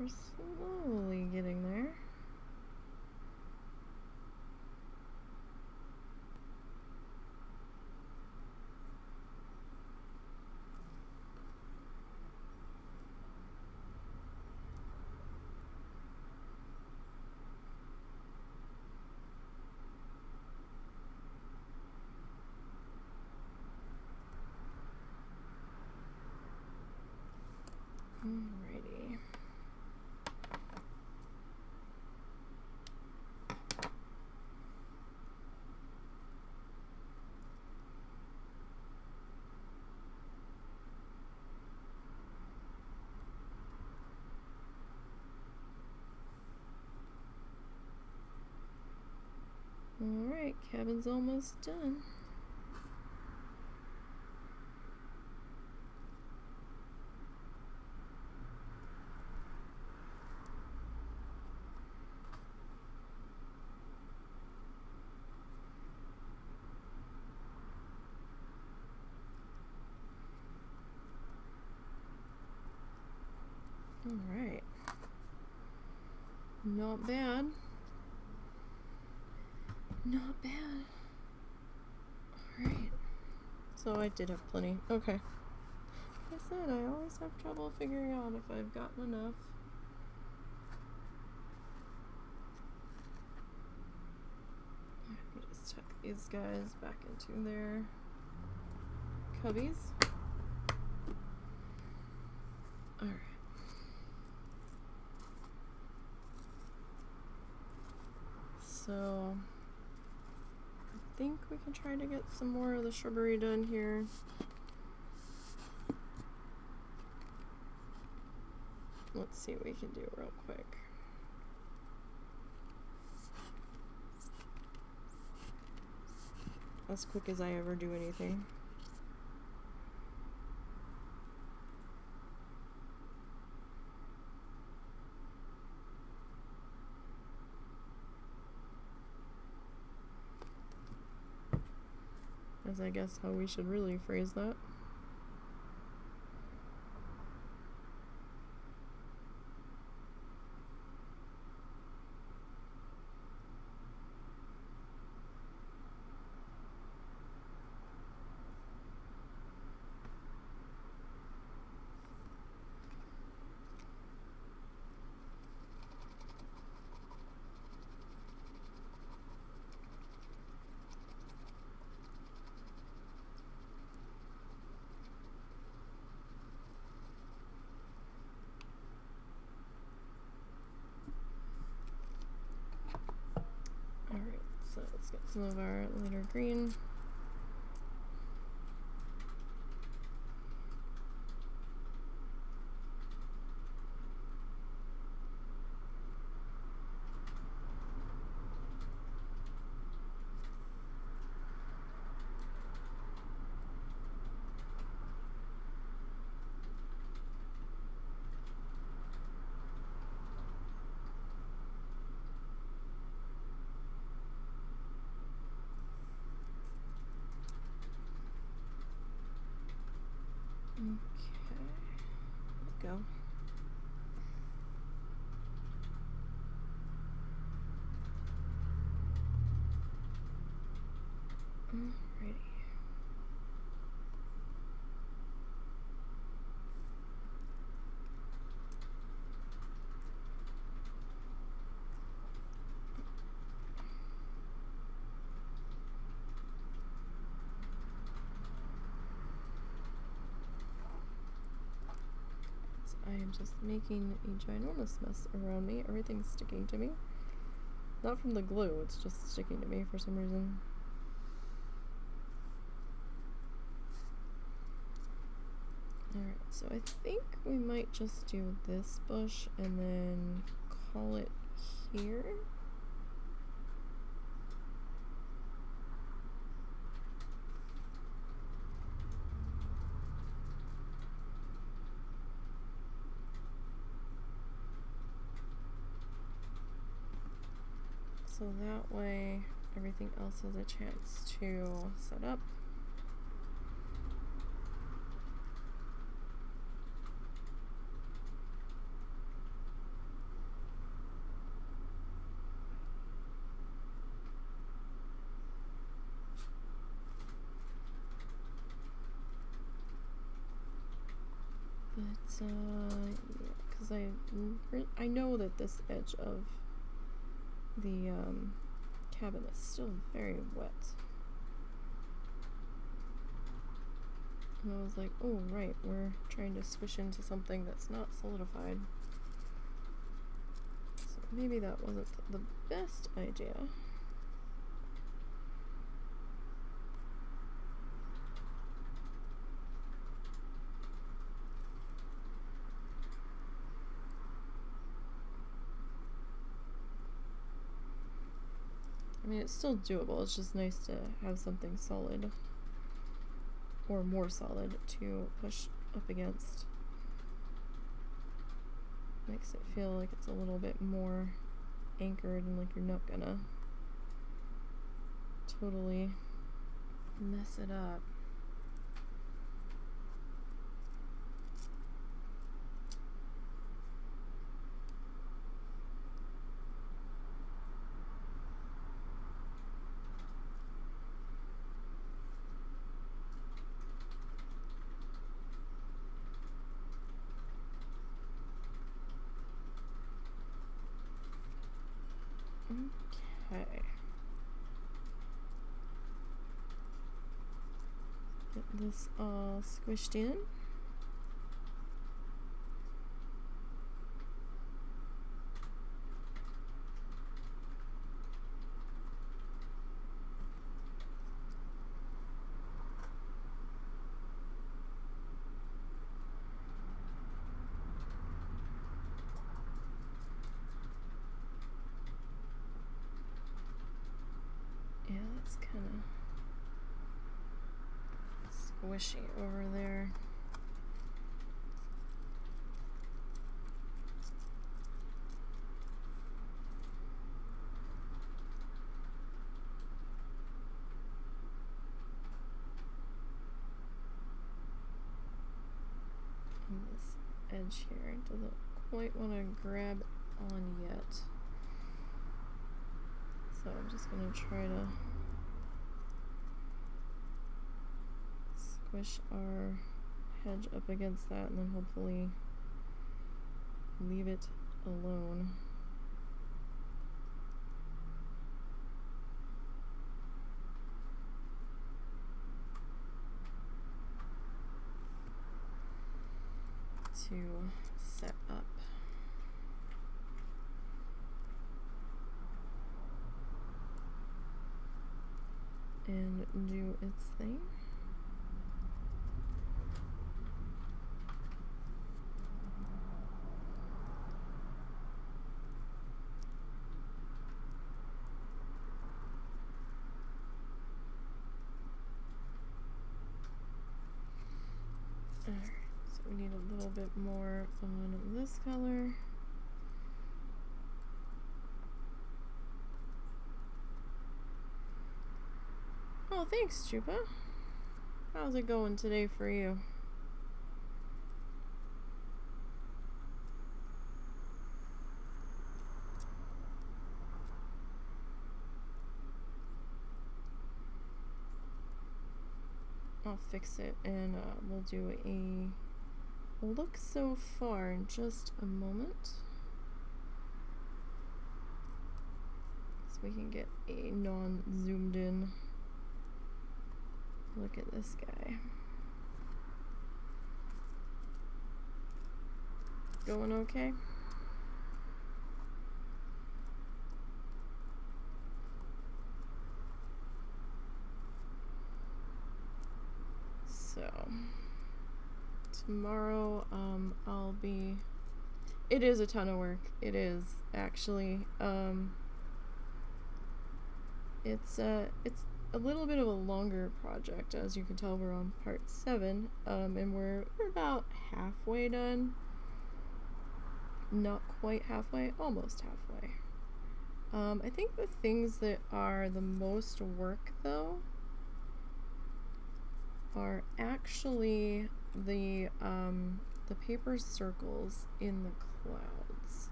Speaker 1: We're slowly getting there. Alrighty. Alright, cabin's almost done. Alright. Not bad. Not bad. Alright. So I did have plenty. Okay. Like I said, I always have trouble figuring out if I've gotten enough. these guys back into their cubbies. Alright. So I think we can try to get some more of the shrubbery done here. Let's see what we can do real quick. As quick as I ever do anything. As I guess how we should really phrase that. Alright, so let's get some of our lighter green. Okay, there we go. Alrighty. I am just making a ginormous mess around me. Everything's sticking to me. Not from the glue, it's just sticking to me for some reason. Alright, so I think we might just do this bush and then call it here. So that way everything else has a chance to set up. But yeah, because I know that this edge of the cabin is still very wet. And I was like, oh right, we're trying to squish into something that's not solidified. So maybe that wasn't the best idea. I mean, it's still doable. It's just nice to have something solid, or more solid, to push up against. Makes it feel like it's a little bit more anchored and like you're not gonna totally mess it up. Okay. Get this all squished in. Yeah, that's kind of squishy over there. And this edge here doesn't quite want to grab on yet. So I'm just going to try to squish our hedge up against that and then hopefully leave it alone. To set up. And do its thing. Alright, so we need a little bit more on this color. Oh, thanks, Chupa. How's it going today for you? I'll fix it and we'll do a look so far in just a moment. So we can get a non-zoomed in look at this guy. Going okay? So tomorrow I'll be, it is a ton of work. It is actually it's a little bit of a longer project. As you can tell, we're on part 7 and we're about halfway done. Not quite halfway, almost halfway. I think the things that are the most work though are actually the paper circles in the clouds.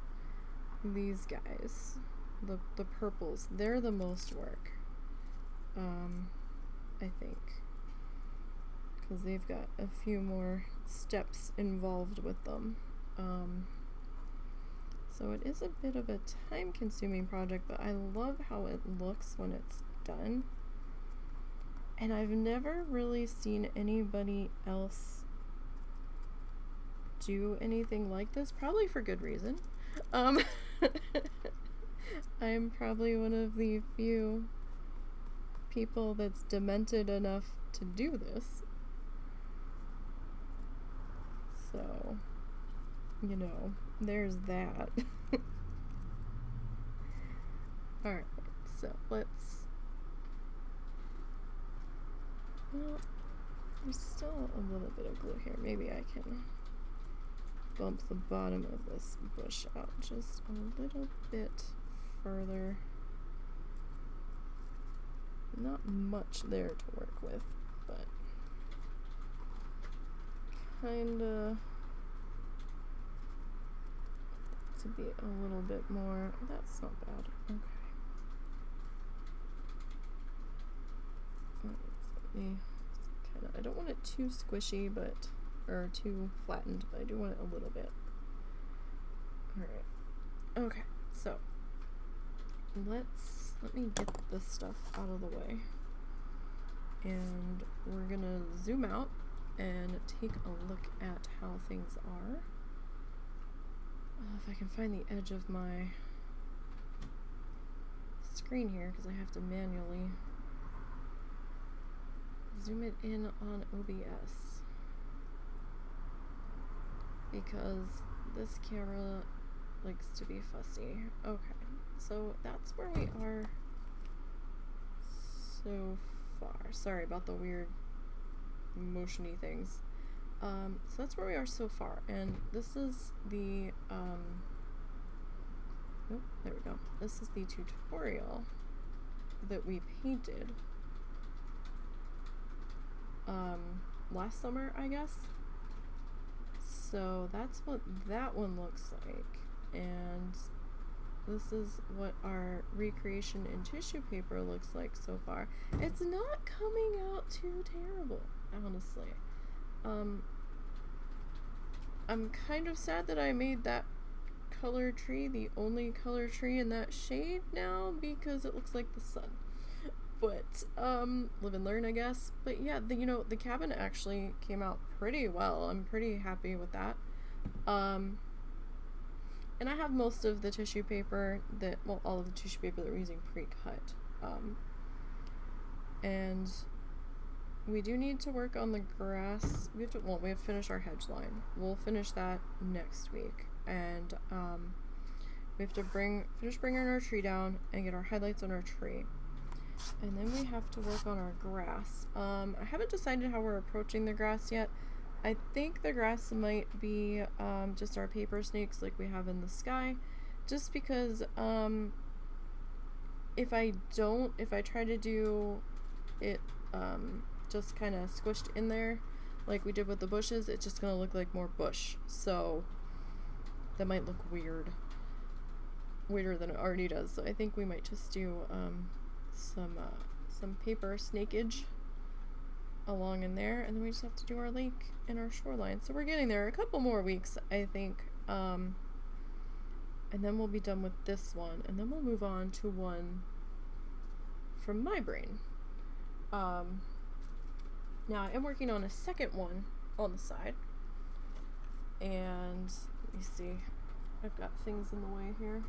Speaker 1: These guys, the purples, they're the most work. I think, because they've got a few more steps involved with them. So it is a bit of a time-consuming project, but I love how it looks when it's done. And I've never really seen anybody else do anything like this, probably for good reason. I'm probably one of the few people that's demented enough to do this. So, you know, there's that. Alright, so let's... Well, there's still a little bit of glue here. Maybe I can bump the bottom of this bush out just a little bit further. Not much there to work with, but kinda to be a little bit more. That's not bad. Okay. I don't want it too squishy, but or too flattened, but I do want it a little bit. All right. Okay. So let me get this stuff out of the way, and we're gonna zoom out and take a look at how things are. If I can find the edge of my screen here, because I have to manually zoom it in on OBS, because this camera likes to be fussy. Okay, so that's where we are so far. Sorry about the weird motiony things. So that's where we are so far, and this is the oh, there we go. This is the tutorial that we painted last summer, I guess. So that's what that one looks like, and this is what our recreation in tissue paper looks like so far. It's not coming out too terrible, honestly. I'm kind of sad that I made that color tree the only color tree in that shade now, because it looks like the sun. But live and learn, I guess. But yeah, the cabin actually came out pretty well. I'm pretty happy with that. And I have most of the tissue paper all of the tissue paper that we're using pre-cut. And we do need to work on the grass. We have to finish our hedge line. We'll finish that next week. And we have to finish bringing our tree down and get our highlights on our tree. And then we have to work on our grass. I haven't decided how we're approaching the grass yet. I think the grass might be just our paper snakes like we have in the sky, just because if I try to do it just kind of squished in there like we did with the bushes, it's just gonna look like more bush, so that might look weirder than it already does. So I think we might just do some paper snakeage along in there, and then we just have to do our lake and our shoreline. So we're getting there. A couple more weeks, I think, and then we'll be done with this one, and then we'll move on to one from my brain. Now I am working on a second one on the side, and let me see, I've got things in the way here.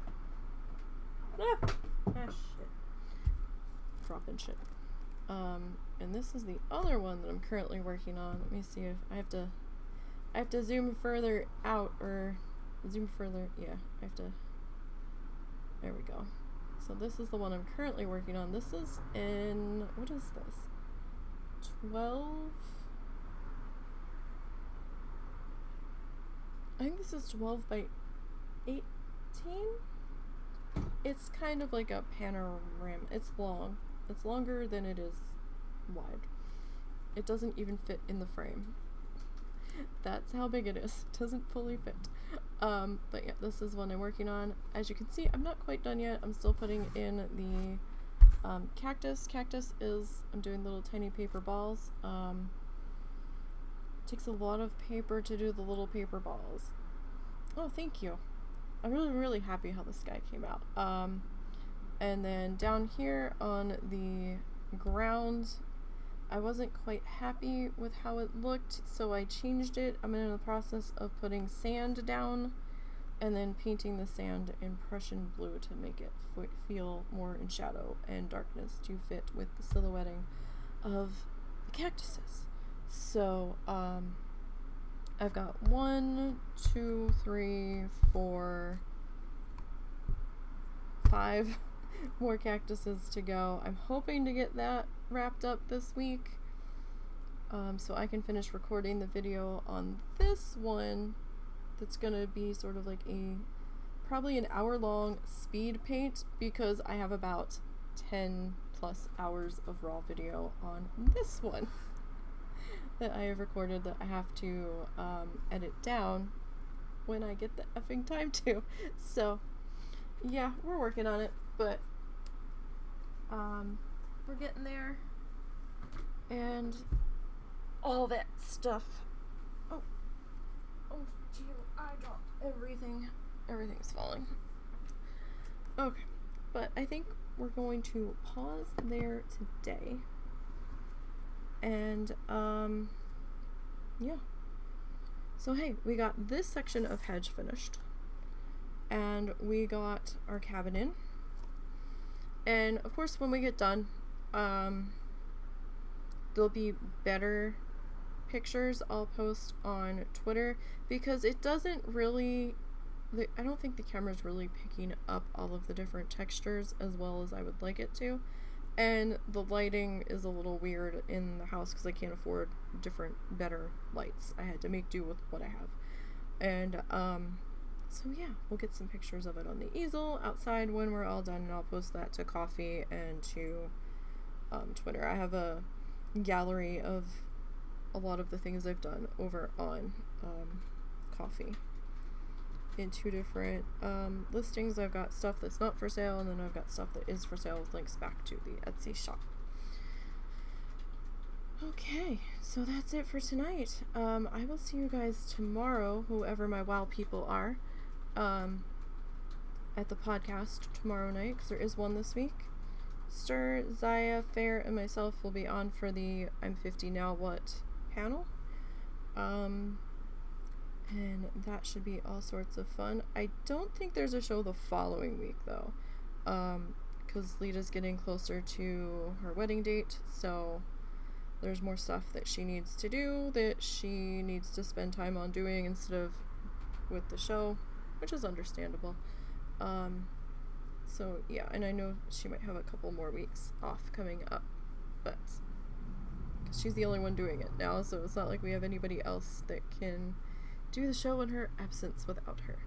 Speaker 1: Shit, dropping shit. And this is the other one that I'm currently working on. Let me see if I have to zoom further out, or zoom further. Yeah, I have to. There we go. So this is the one I'm currently working on. This is in, what is this? 12? I think this is 12 by 18? It's kind of like a panorama. It's long. It's longer than it is wide. It doesn't even fit in the frame. That's how big it is. It doesn't fully fit. But yeah, this is one I'm working on. As you can see, I'm not quite done yet. I'm still putting in the cactus. Cactus is, I'm doing little tiny paper balls. Takes a lot of paper to do the little paper balls. Oh, thank you. I'm really happy how this guy came out. And then down here on the ground, I wasn't quite happy with how it looked, so I changed it. I'm in the process of putting sand down and then painting the sand in Prussian blue to make it feel more in shadow and darkness to fit with the silhouetting of the cactuses. So I've got 1, 2, 3, 4, 5 more cactuses to go. I'm hoping to get that wrapped up this week, so I can finish recording the video on this one. That's gonna be sort of like probably an hour-long speed paint, because I have about 10 plus hours of raw video on this one that I have recorded that I have to edit down when I get the effing time to. So yeah, we're working on it, but we're getting there, and all that stuff. Oh gee, I dropped everything. Everything's falling. Okay, but I think we're going to pause there today. And yeah. So hey, we got this section of hedge finished, and we got our cabin in. And of course, when we get done, there'll be better pictures I'll post on Twitter, because it doesn't really, I don't think the camera's really picking up all of the different textures as well as I would like it to. And the lighting is a little weird in the house because I can't afford different, better lights. I had to make do with what I have. And, so yeah, we'll get some pictures of it on the easel outside when we're all done, and I'll post that to Coffee and to, Twitter. I have a gallery of a lot of the things I've done over on, Coffee. In 2 different listings. I've got stuff that's not for sale, and then I've got stuff that is for sale with links back to the Etsy shop. Okay, so that's it for tonight. I will see you guys tomorrow, whoever my WoW people are, at the podcast tomorrow night, because there is one this week. Stir, Zaya, Fair, and myself will be on for the I'm 50 Now What panel. And that should be all sorts of fun. I don't think there's a show the following week, though, because Lita's getting closer to her wedding date, so there's more stuff that she needs to do that she needs to spend time on doing instead of with the show, which is understandable. So yeah, and I know she might have a couple more weeks off coming up, but she's the only one doing it now, so it's not like we have anybody else that can do the show in her absence without her.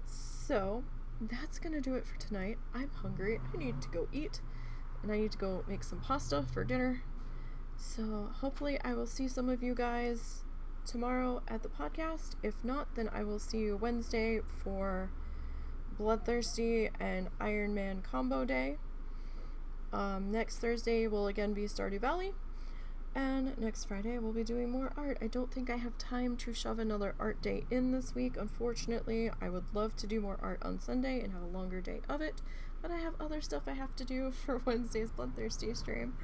Speaker 1: So that's gonna do it for tonight. I'm hungry. I need to go eat, and I need to go make some pasta for dinner. So hopefully I will see some of you guys tomorrow at the podcast. If not, then I will see you Wednesday for Bloodthirsty and Iron Man combo day. Next Thursday will again be Stardew Valley. And next Friday we'll be doing more art. I don't think I have time to shove another art day in this week, unfortunately. I would love to do more art on Sunday and have a longer day of it, but I have other stuff I have to do for Wednesday's Bloodthirsty stream.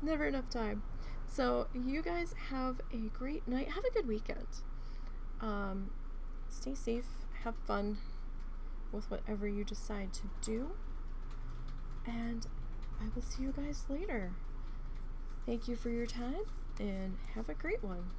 Speaker 1: Never enough time. So you guys have a great night. Have a good weekend. Stay safe. Have fun with whatever you decide to do. And I will see you guys later. Thank you for your time, and have a great one.